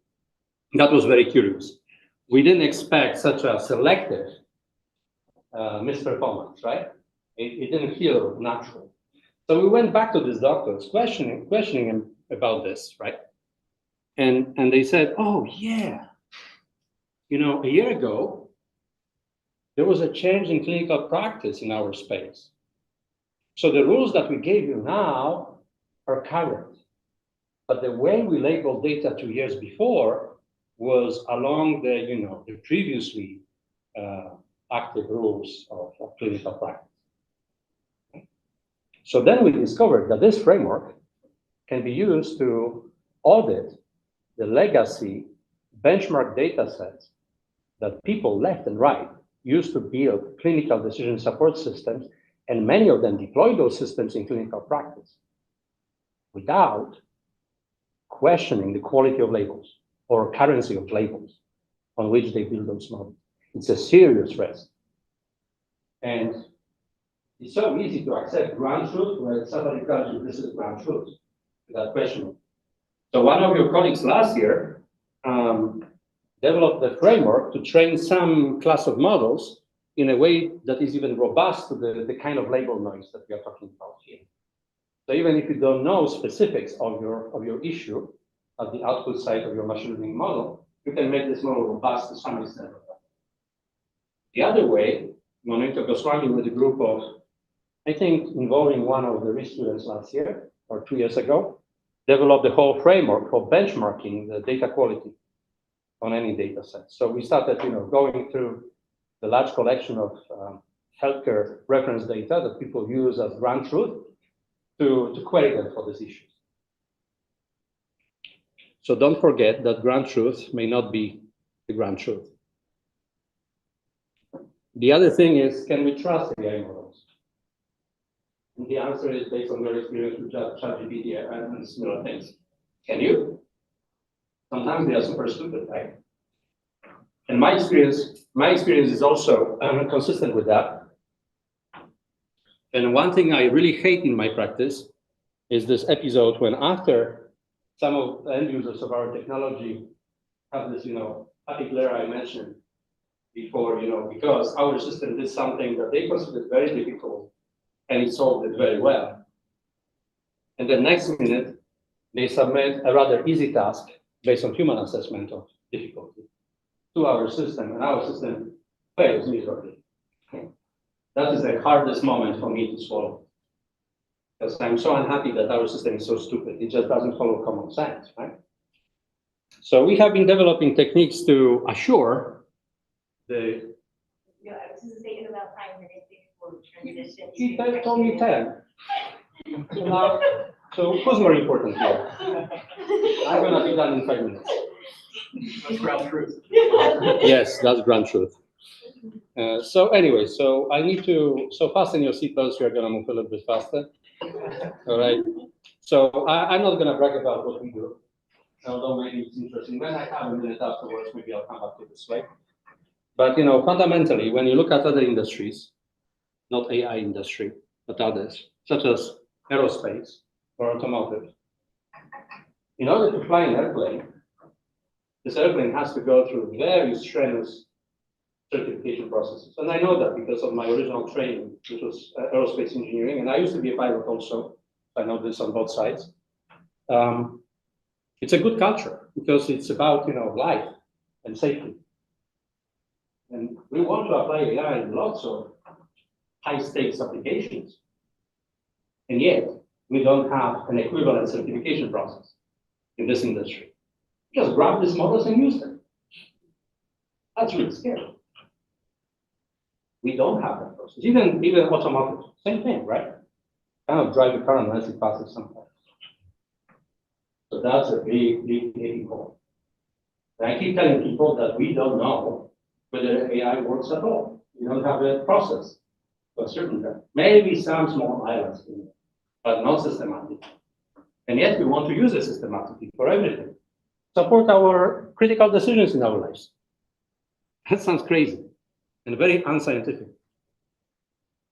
S3: that was very curious. We didn't expect such a selective misperformance, right? It didn't feel natural. So we went back to these doctors, questioning them about this, right? And they said, oh, yeah. You know, a year ago, there was a change in clinical practice in our space. So the rules that we gave you now are current. But the way we labeled data 2 years before was along the, you know, the previously active rules of clinical practice. So then we discovered that this framework can be used to audit the legacy benchmark data sets that people left and right used to build clinical decision support systems, and many of them deploy those systems in clinical practice without questioning the quality of labels or currency of labels on which they build those models. It's a serious risk. And it's so easy to accept ground truth when somebody tells you this is ground truth, without question. So one of your colleagues last year developed the framework to train some class of models in a way that is even robust to the kind of label noise that we are talking about here. So even if you don't know specifics of your issue at the output side of your machine learning model, you can make this model robust to some extent. The other way, Monito Goswami with a group of, I think, involving one of the RIS students last year or 2 years ago, developed the whole framework for benchmarking the data quality on any data set. So we started, going through the large collection of healthcare reference data that people use as ground truth to query them for these issues. So don't forget that ground truth may not be the ground truth. The other thing is, can we trust AI models? And the answer is based on your experience with ChatGPT and similar things. Can you? Sometimes they are super stupid, right? And my experience is also consistent with that. And one thing I really hate in my practice is this episode when after some of the end users of our technology have this, happy glare I mentioned before, because our system did something that they considered very difficult and it solved it very well. And the next minute, they submit a rather easy task based on human assessment of difficulty to our system, and our system fails miserably. That is the hardest moment for me to swallow. Because I'm so unhappy that our system is so stupid. It just doesn't follow common sense, right? So we have been developing techniques to assure the...
S6: Yeah, I was just thinking about 5 minutes before transition.
S3: He told me 10. So who's more important here? I'm going to be done in 5 minutes.
S4: That's ground truth.
S3: Yes, that's ground truth. So anyway, so I need to, so fasten your seatbelts, we're going to move a little bit faster. All right. So I'm not going to brag about what we do, although maybe it's interesting. When I have a minute afterwards, maybe I'll come back to this, right? But, fundamentally, when you look at other industries, not AI industry, but others, such as aerospace or automotive, in order to fly an airplane, this airplane has to go through very strenuous certification processes. And I know that because of my original training, which was aerospace engineering, and I used to be a pilot also. I know this on both sides. It's a good culture because it's about life and safety. And we want to apply AI in lots of high stakes applications. And yet, we don't have an equivalent certification process in this industry. Just grab these models and use them. That's really scary. We don't have that process. Even automotive, same thing, right? Cannot drive a car unless it passes some tests. So that's a big hole. And I keep telling people that we don't know whether AI works at all. We don't have a process for a certain time. Maybe some small islands, but not systematic. And yet we want to use it systematically for everything. Support our critical decisions in our lives. That sounds crazy and very unscientific.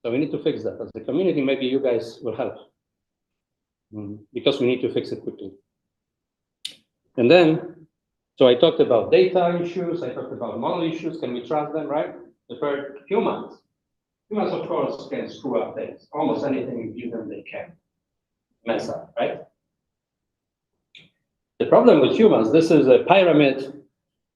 S3: So we need to fix that. As a community, maybe you guys will help because we need to fix it quickly. And then, so I talked about data issues, I talked about model issues. Can we trust them, right? The third, humans. Humans, of course, can screw up things. Almost anything you give them, they can mess up, right? The problem with humans, this is a pyramid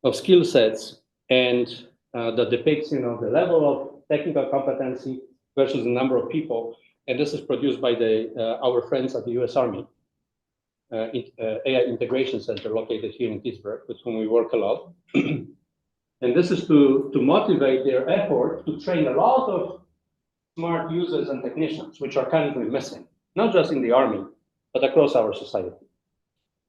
S3: of skill sets and that depicts, the level of technical competency versus the number of people. And this is produced by our friends at the US Army AI Integration Center located here in Pittsburgh, with whom we work a lot. And this is to motivate their effort to train a lot of smart users and technicians, which are currently missing, not just in the Army, but across our society.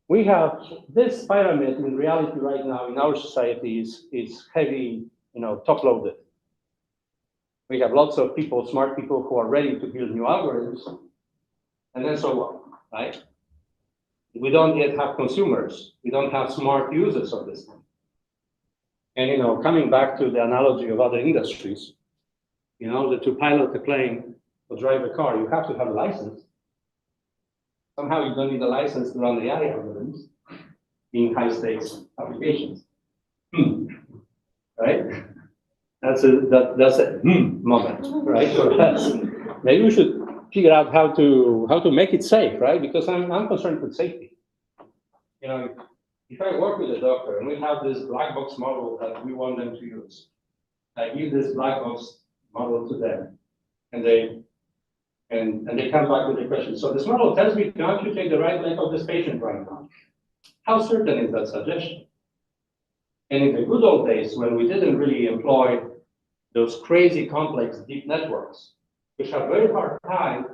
S3: We have this pyramid in reality right now in our society is heavy, top-loaded. We have lots of people, smart people who are ready to build new algorithms, and then so what, right? We don't yet have consumers. We don't have smart users of this thing. And coming back to the analogy of other industries, in order to pilot a plane or drive a car, you have to have a license. Somehow you don't need a license to run the AI algorithms in high stakes applications. Right? That's a moment, right? For us. Maybe we should figure out how to make it safe, right? Because I'm concerned with safety. You know, if I work with a doctor and we have this black box model that we want them to use, I give this black box model to them, and they come back with the question. So this model tells me to amputate the right leg of this patient right now. How certain is that suggestion? And in the good old days, when we didn't really employ those crazy complex deep networks, which have very hard time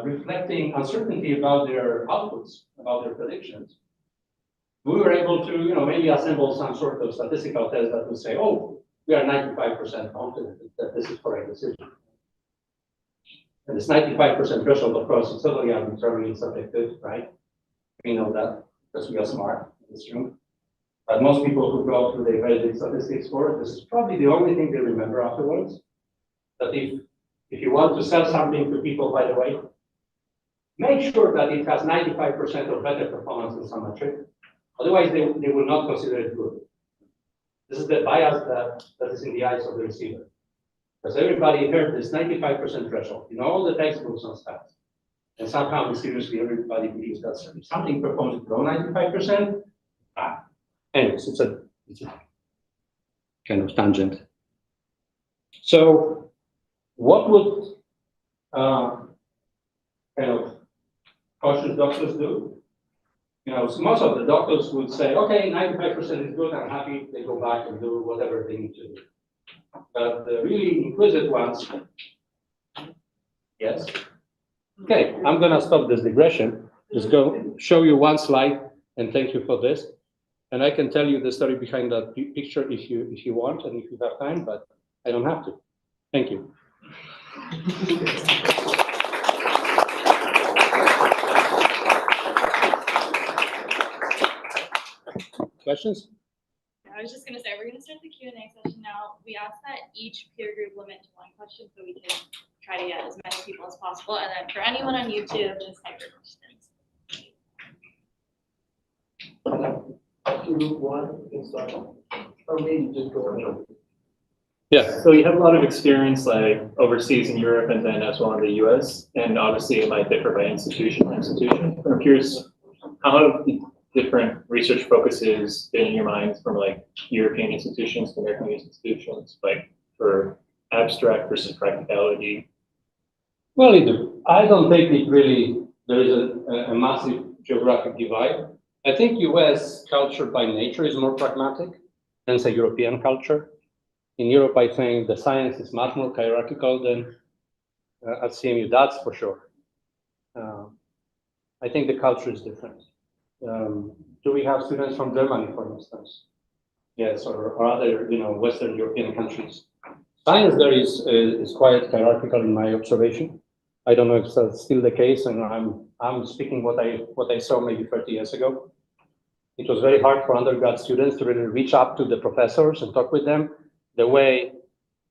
S3: reflecting uncertainty about their outputs, about their predictions, we were able to, maybe assemble some sort of statistical test that would say, oh, we are 95% confident that this is correct decision. And this 95% threshold, of course, is totally arbitrarily subjective, right? We know that because we are smart in this room. But most people who go through the valid statistics course, this is probably the only thing they remember afterwards. That if you want to sell something to people, by the way, make sure that it has 95% or better performance in some metric. Otherwise, they will not consider it good. This is the bias that is in the eyes of the receiver. Because everybody heard this 95% threshold in all the textbooks on stats. And somehow, seriously, everybody believes that something performs below 95%. Anyways, it's a kind of tangent. So, what would kind of cautious doctors do? So most of the doctors would say, okay, 95% is good, I'm happy, they go back and do whatever they need to do. But the really inquisitive ones, yes. Okay, I'm gonna stop this digression. Just go show you one slide, and thank you for this. And I can tell you the story behind that picture if you want and if you have time, but I don't have to. Thank you. Questions?
S2: I was just gonna say, we're gonna start the Q&A session now. We ask that each peer group limit to one question so we can try to get as many people as possible. And then for anyone on YouTube, just type your questions.
S5: Or maybe just go ahead.
S3: Yeah.
S4: So you have a lot of experience like overseas in Europe and then as well in the US, and obviously it might differ by institution. But I'm curious, how have the different research focuses been in your mind from like European institutions to American institutions, like for abstract versus practicality?
S3: Well, I don't think it really, there is a massive geographic divide. I think US culture by nature is more pragmatic than say European culture. In Europe, I think the science is much more hierarchical than at CMU, that's for sure. I think the culture is different. Do we have students from Germany, for instance? Yes, or other, Western European countries. Science there is quite hierarchical in my observation. I don't know if that's still the case, and I'm speaking what I saw maybe 30 years ago. It was very hard for undergrad students to really reach up to the professors and talk with them the way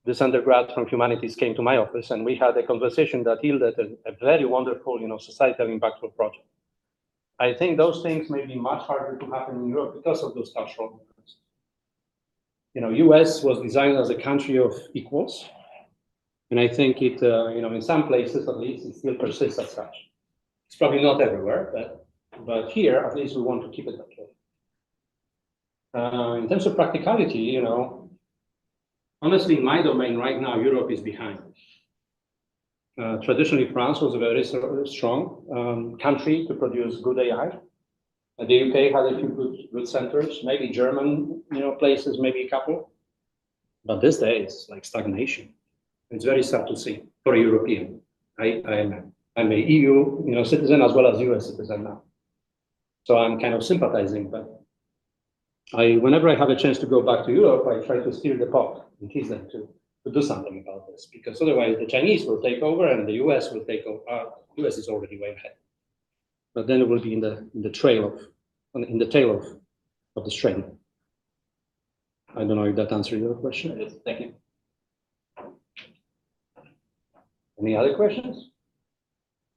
S3: this undergrad from humanities came to my office, and we had a conversation that yielded a very wonderful, societal impactful project. I think those things may be much harder to happen in Europe because of those cultural differences. US was designed as a country of equals, and I think it, in some places at least, it still persists as such. It's probably not everywhere, but here at least we want to keep it that way. In terms of practicality, honestly, in my domain right now, Europe is behind. Traditionally, France was a very strong country to produce good AI. The UK had a few good centers, maybe German, places, maybe a couple. But these days, it's like stagnation. It's very sad to see for a European. I'm a EU, citizen as well as US citizen now. So I'm kind of sympathizing, but whenever I have a chance to go back to Europe, I try to steer the pot and tease them to do something about this, because otherwise the Chinese will take over and the US will take over. US is already way ahead, but then it will be in the tail of the strain. I don't know if that answers your question.
S4: Thank you.
S3: Any other questions?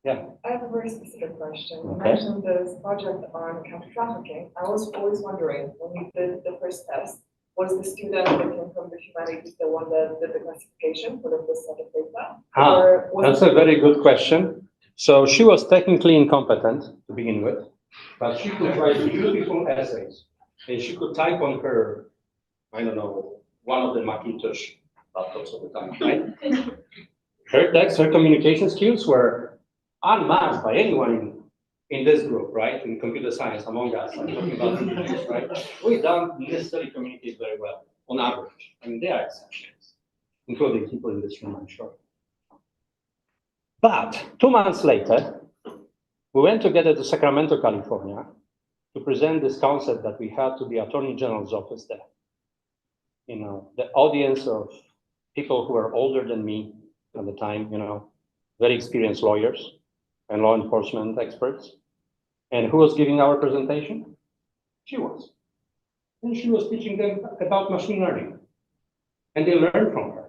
S3: Yeah.
S7: I have a very specific question. You
S3: Okay.
S7: mentioned this project on counter trafficking. I was always wondering, when you did the first test, was the student that came from the humanities the one that did the classification for the first set of data? Or was
S3: That's
S7: it-
S3: a very good question. So she was technically incompetent to begin with, but she could write beautiful essays. And she could type on her, I don't know, one of the Macintosh laptops at the time, right? Her text, her communication skills were unmatched by anyone in this group, right? In computer science among us, I'm talking about engineers, right? We don't necessarily communicate very well on average. I mean, there are exceptions, including people in this room, I'm sure. But 2 months later, we went together to Sacramento, California, to present this concept that we had to the Attorney General's office there. You know, the audience of people who were older than me at the time, you know, very experienced lawyers and law enforcement experts. And who was giving our presentation? She was. And she was teaching them about machine learning. And they learned from her.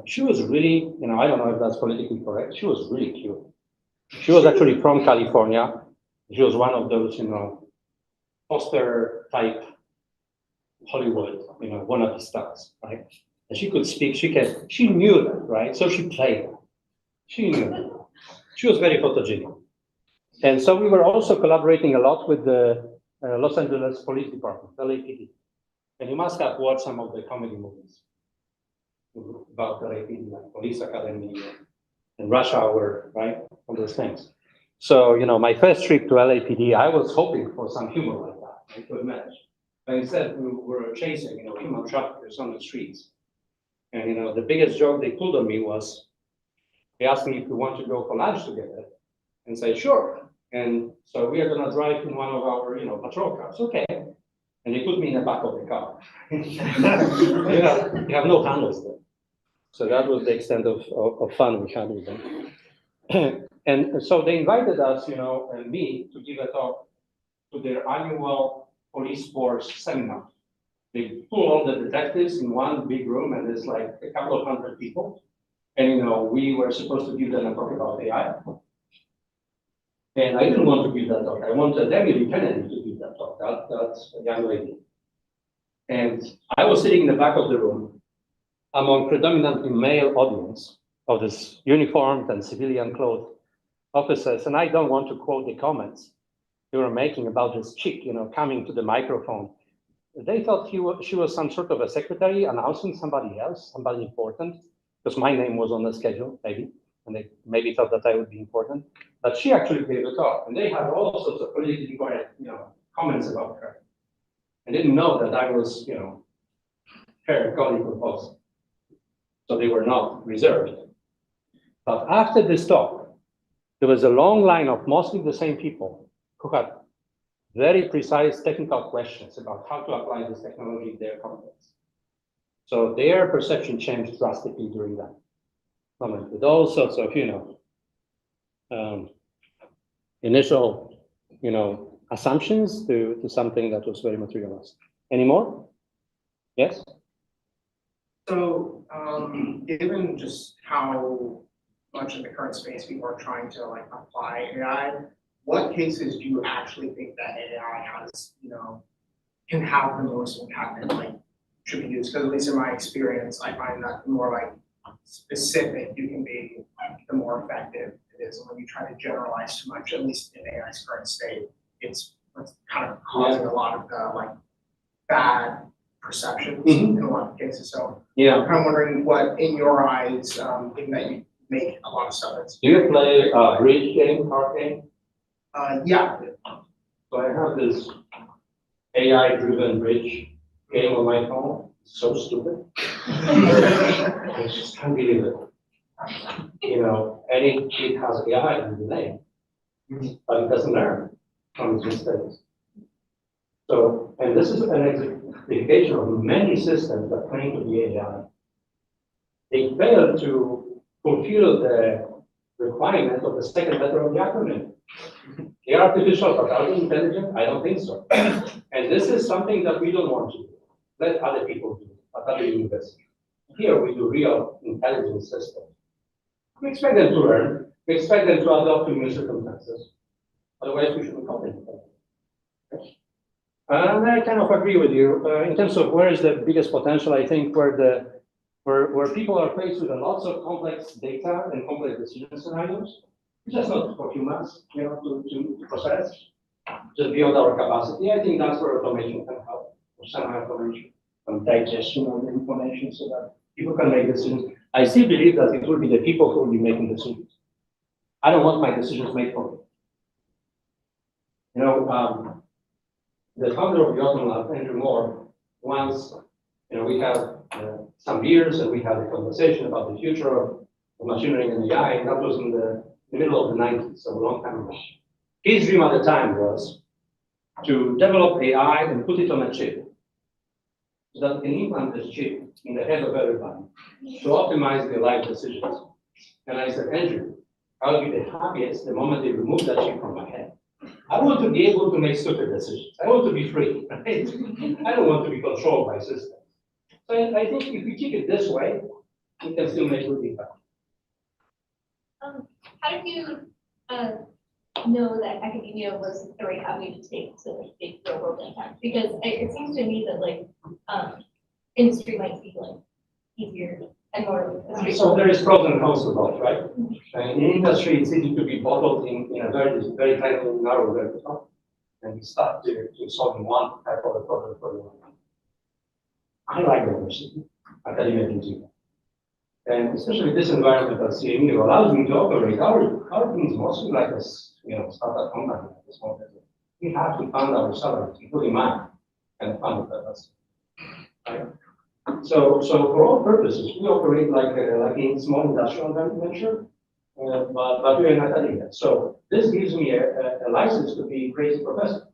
S3: She was really, you know, I don't know if that's politically correct. She was really cute. She was actually from California. She was one of those, you know, poster type Hollywood, you know, wannabe stars, right? And she could speak, she knew that, right? So she played. She knew that. She was very photogenic. And so we were also collaborating a lot with the Los Angeles Police Department, LAPD. And you must have watched some of the comedy movies about the LAPD, like Police Academy and Rush Hour, right? All those things. So, you know, my first trip to LAPD, I was hoping for some humor like that, I could imagine. But instead, we were chasing, you know, human traffickers on the streets. And, you know, the biggest joke they pulled on me was, they asked me if we want to go for lunch together, and say, sure. And so we are going to drive in one of our, you know, patrol cars. Okay. And they put me in the back of the car. you have no handles there. So that was the extent of fun we had with them. And so they invited us, you know, and me to give a talk to their annual police force seminar. They pull all the detectives in one big room, and there's like a couple of hundred people. And, you know, we were supposed to give them a talk about AI. And I didn't want to give that talk. I wanted Emily Kennedy to give that talk. That's a young lady. And I was sitting in the back of the room among predominantly male audience of this uniformed and civilian clothed officers. And I don't want to quote the comments they were making about this chick, you know, coming to the microphone. They thought she was some sort of a secretary announcing somebody else, somebody important, because my name was on the schedule, maybe. And they maybe thought that I would be important. But she actually gave a talk, and they had all sorts of politically correct, you know, comments about her. I didn't know that I was, you know, her colleague proposed. So they were not reserved. But after this talk, there was a long line of mostly the same people who had very precise technical questions about how to apply this technology in their context. So their perception changed drastically during that moment, with all sorts of, you know, initial, you know, assumptions to something that was very materialized. Any more? Yes?
S8: So, given just how much in the current space people are trying to like apply AI, what cases do you actually think that AI has, you know, can have the most impact and like should be used? Because at least in my experience, I find that the more like specific you can be, the more effective it is. And when you try to generalize too much, at least in AI's current state, it's kind of causing a lot of the like bad perceptions in a lot of cases. So
S3: Yeah.
S8: I'm kind of wondering what, in your eyes, given that you make a lot of stuff, it's
S3: Do you play a bridge game, card game?
S8: yeah.
S3: So I have this AI-driven bridge game on my phone. It's so stupid. I just can't believe it. You know, and it has AI in the name, but it doesn't learn from its mistakes. So, and this is an exemplification of many systems that claim to be AI. They fail to fulfill the requirement of the second letter of the acronym. The artificial, but are they intelligent? I don't think so. And this is something that we don't want to do. Let other people do it at other universities. here we do real intelligence systems. We expect them to learn. We expect them to adapt to new circumstances. Otherwise, we shouldn't call them. And I kind of agree with you. In terms of where is the biggest potential, I think where people are faced with lots of complex data and complex decision scenarios, it's just not for humans, to process, just beyond our capacity. I think that's where automation can help, or semi-automation, some digestion of the information so that people can make decisions. I still believe that it will be the people who will be making decisions. I don't want my decisions made for me. The founder of the Auton Lab, Andrew Moore, once, we have some years and we had a conversation about the future of machine learning and AI, and that was in the middle of the 90s, so a long time ago. His dream at the time was to develop AI and put it on a chip, so that can implant this chip in the head of everybody to optimize their life decisions. And I said, Andrew, I'll be the happiest the moment they remove that chip from my head. I want to be able to make stupid decisions. I want to be free. Right? I don't want to be controlled by systems. So I think if we keep it this way, we can still make good impact.
S6: How did you know that academia was the right avenue to take to make real world impact? Because it seems to me that industry might be easier and more.
S3: So there is pros and cons to both, right? In industry, it's easy to be bottled in a very tiny, narrow vertical, and you start to solving one type of a problem for you. I like diversity, academia engineering. And especially this environment at CMU allows me to operate our team is mostly like a startup company at this moment. We have to fund our salaries, including mine, and fund us. Right? So for all purposes, we operate like in small industrial venture, but we're in academia. So this gives me a license to be a crazy professor.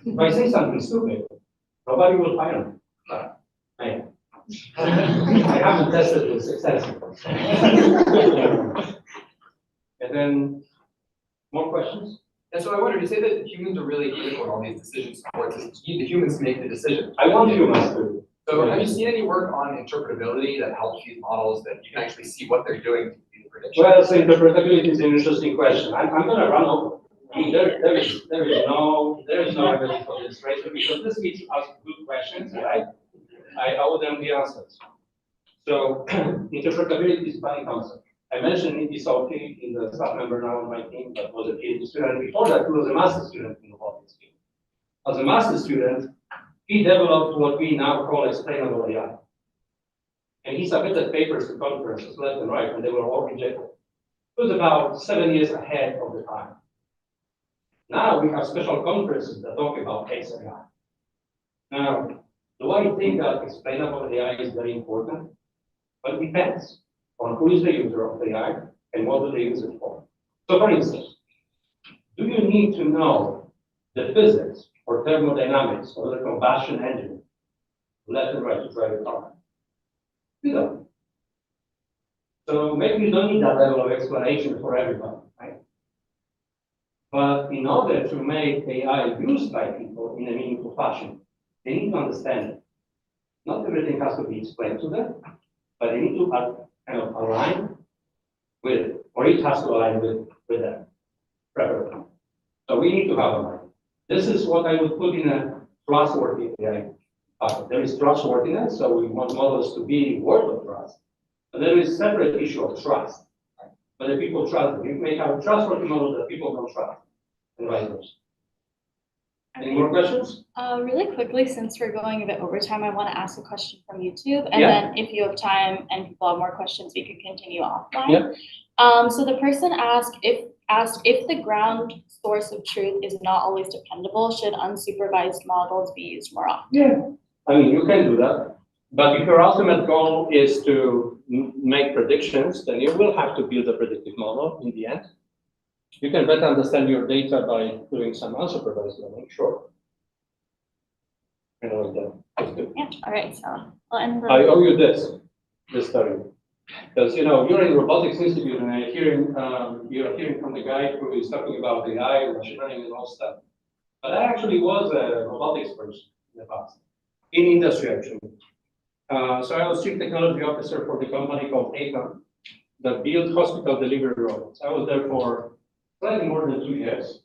S3: If I say something stupid, nobody will fire me. I haven't tested this extensively. And then, more questions?
S9: And so I wondered, you say that humans are really critical in all these decision support systems. You need the humans to make the decision.
S3: I want humans to.
S9: So have you seen any work on interpretability that helps these models that you can actually see what they're doing to do the prediction?
S3: Well, so interpretability is an interesting question. I'm going to run over. I mean, there is no evidence for this, right? So because this gives us good questions, right? I owe them the answers. So interpretability is a funny concept. I mentioned Indy Salty in the staff member now on my team that was a PhD student. Before that, he was a master's student in robotics. As a master's student, he developed what we now call explainable AI. And he submitted papers to conferences left and right, and they were all rejected. It was about 7 years ahead of the time. Now we have special conferences that talk about XAI. Now, do I think that explainable AI is very important? Well, it depends on who is the user of AI and what do they use it for. So for instance, do you need to know the physics or thermodynamics of the combustion engine left and right to drive a car? You don't. So maybe you don't need that level of explanation for everybody, right? But in order to make AI used by people in a meaningful fashion, they need to understand it. Not everything has to be explained to them, but they need to kind of align with it, or it has to align with them, preferably. So we need to have a line. This is what I would put in a trustworthy AI bucket. There is trustworthiness, so we want models to be worth of trust. But there is a separate issue of trust. But if people trust them, you may have a trustworthy model that people don't trust, and vice versa. Any more questions?
S2: Really quickly, since we're going a bit over time, I want to ask a question from YouTube, and
S3: Yeah.
S2: then if you have time and people have more questions, we can continue offline. Yeah. So the person asked if the ground source of truth is not always dependable, should unsupervised models be used more often?
S3: Yeah, I mean, you can do that. But if your ultimate goal is to make predictions, then you will have to build a predictive model in the end. You can better understand your data by doing some unsupervised learning, sure. And like that. That's good.
S2: Yeah, all right, so I'll end
S3: I owe you this study. Because, you're in Robotics Institute and you're hearing from the guy who is talking about AI and machine learning and all stuff. But I actually was a robotics person in the past, in industry actually. So I was chief technology officer for the company called Auton that built hospital delivery robots. I was there for slightly more than 2 years.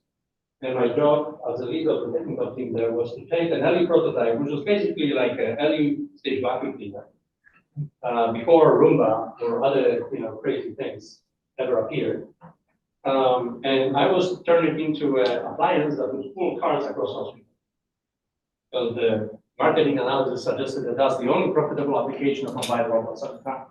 S3: And my job as the leader of the technical team there was to take an early prototype, which was basically like an early stage vacuum cleaner, before Roomba or other crazy things ever appeared. And I was turning it into an appliance that would pull cars across hospitals. Because the marketing analysis suggested that that's the only profitable application of mobile robots at the time.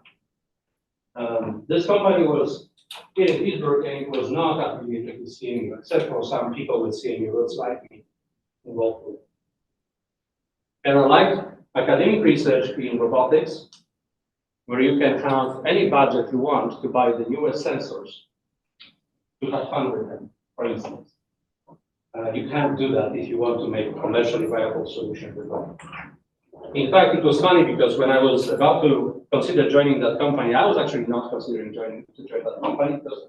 S3: This company was here in Pittsburgh, and it was not affiliated with CMU, except for some people with CMU who was slightly involved with it. And unlike academic research in robotics, where you can have any budget you want to buy the newest sensors, to have fun with them, for instance. You can't do that if you want to make a commercially viable solution with them. In fact, it was funny because when I was about to consider joining that company, I was actually not considering join that company because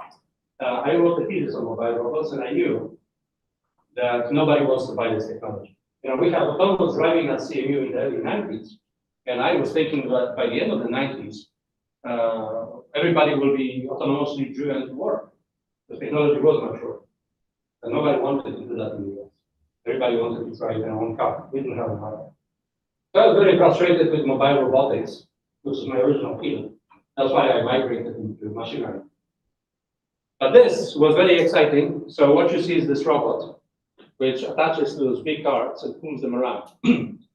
S3: I wrote a thesis on mobile robots and I knew that nobody wants to buy this technology. We have autonomous driving at CMU in the early 90s, and I was thinking that by the end of the 90s, everybody will be autonomously driven to work. The technology was mature, and nobody wanted to do that in the US. Everybody wanted to drive their own car. We didn't have a car. So I was very frustrated with mobile robotics, which is my original field. That's why I migrated into machine learning. But this was very exciting. So what you see is this robot, which attaches to those big carts and pulls them around.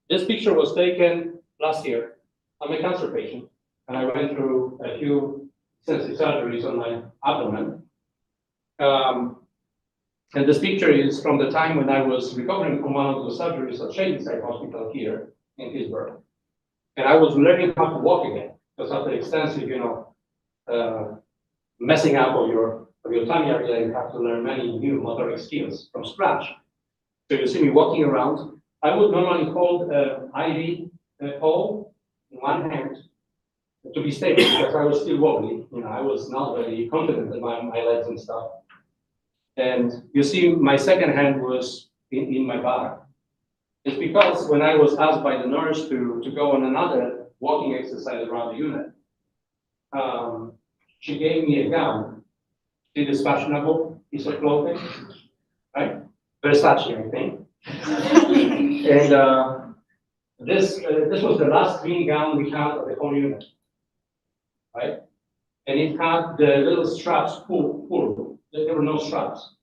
S3: This picture was taken last year. I'm a cancer patient, and I went through a few extensive surgeries on my abdomen. And this picture is from the time when I was recovering from one of the surgeries at Shadyside Hospital here in Pittsburgh. And I was learning how to walk again, because after extensive, messing up of your tummy area, you have to learn many new motoric skills from scratch. So you see me walking around. I would normally hold an IV pole in one hand to be stable because I was still wobbly. I was not very confident in my legs and stuff. And you see my second hand was in my back. It's because when I was asked by the nurse to go on another walking exercise around the unit, she gave me a gown. See this fashionable piece of clothing, right? Versace, I think. And this was the last green gown we had of the whole unit, right? And it had the little straps pulled. There were no straps.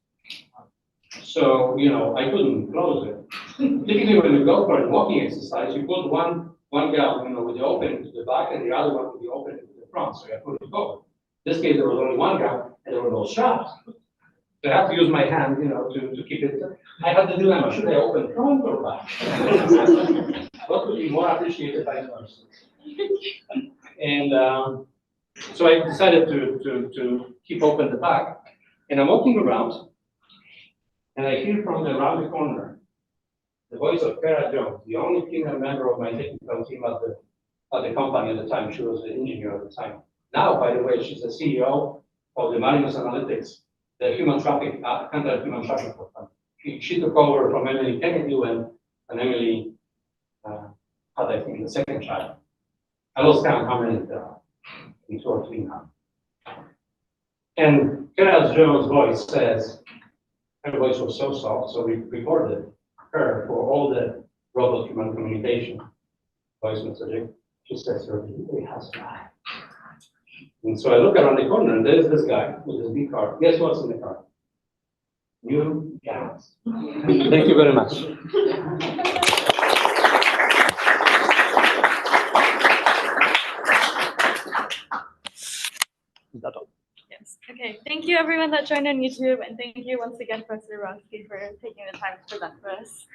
S3: So, I couldn't close it. Typically, when you go for a walking exercise, you put one gown, with the opening to the back and the other one with the opening to the front, so you put it forward. In this case, there was only one gown and there were no straps. So I had to use my hand, to keep it. I had the dilemma, should I open front or back? What would be more appreciated by the nurses? And so I decided to keep open the back. And I'm walking around, and I hear from around the corner the voice of Kara Jones, the only female member of my technical team at the company at the time. She was the engineer at the time. Now, by the way, she's the CEO of the Marinus Analytics, the human traffic, counter-human traffic company. She took over from Emily Kennedy and Emily had, I think, the second child. I lost count how many there are, 2 or 3 now. And Kara Jones' voice says, her voice was so soft, so we recorded her for all the robot-human communication, voice messaging. She says, "Your delivery has arrived." And so I look around the corner, and there's this guy with his big car. Guess what's in the car? New gowns. Thank you very much. Is that all?
S2: Yes. Okay. Thank you, everyone that joined on YouTube, and thank you once again, Professor Dubrawski, for taking the time to present for us.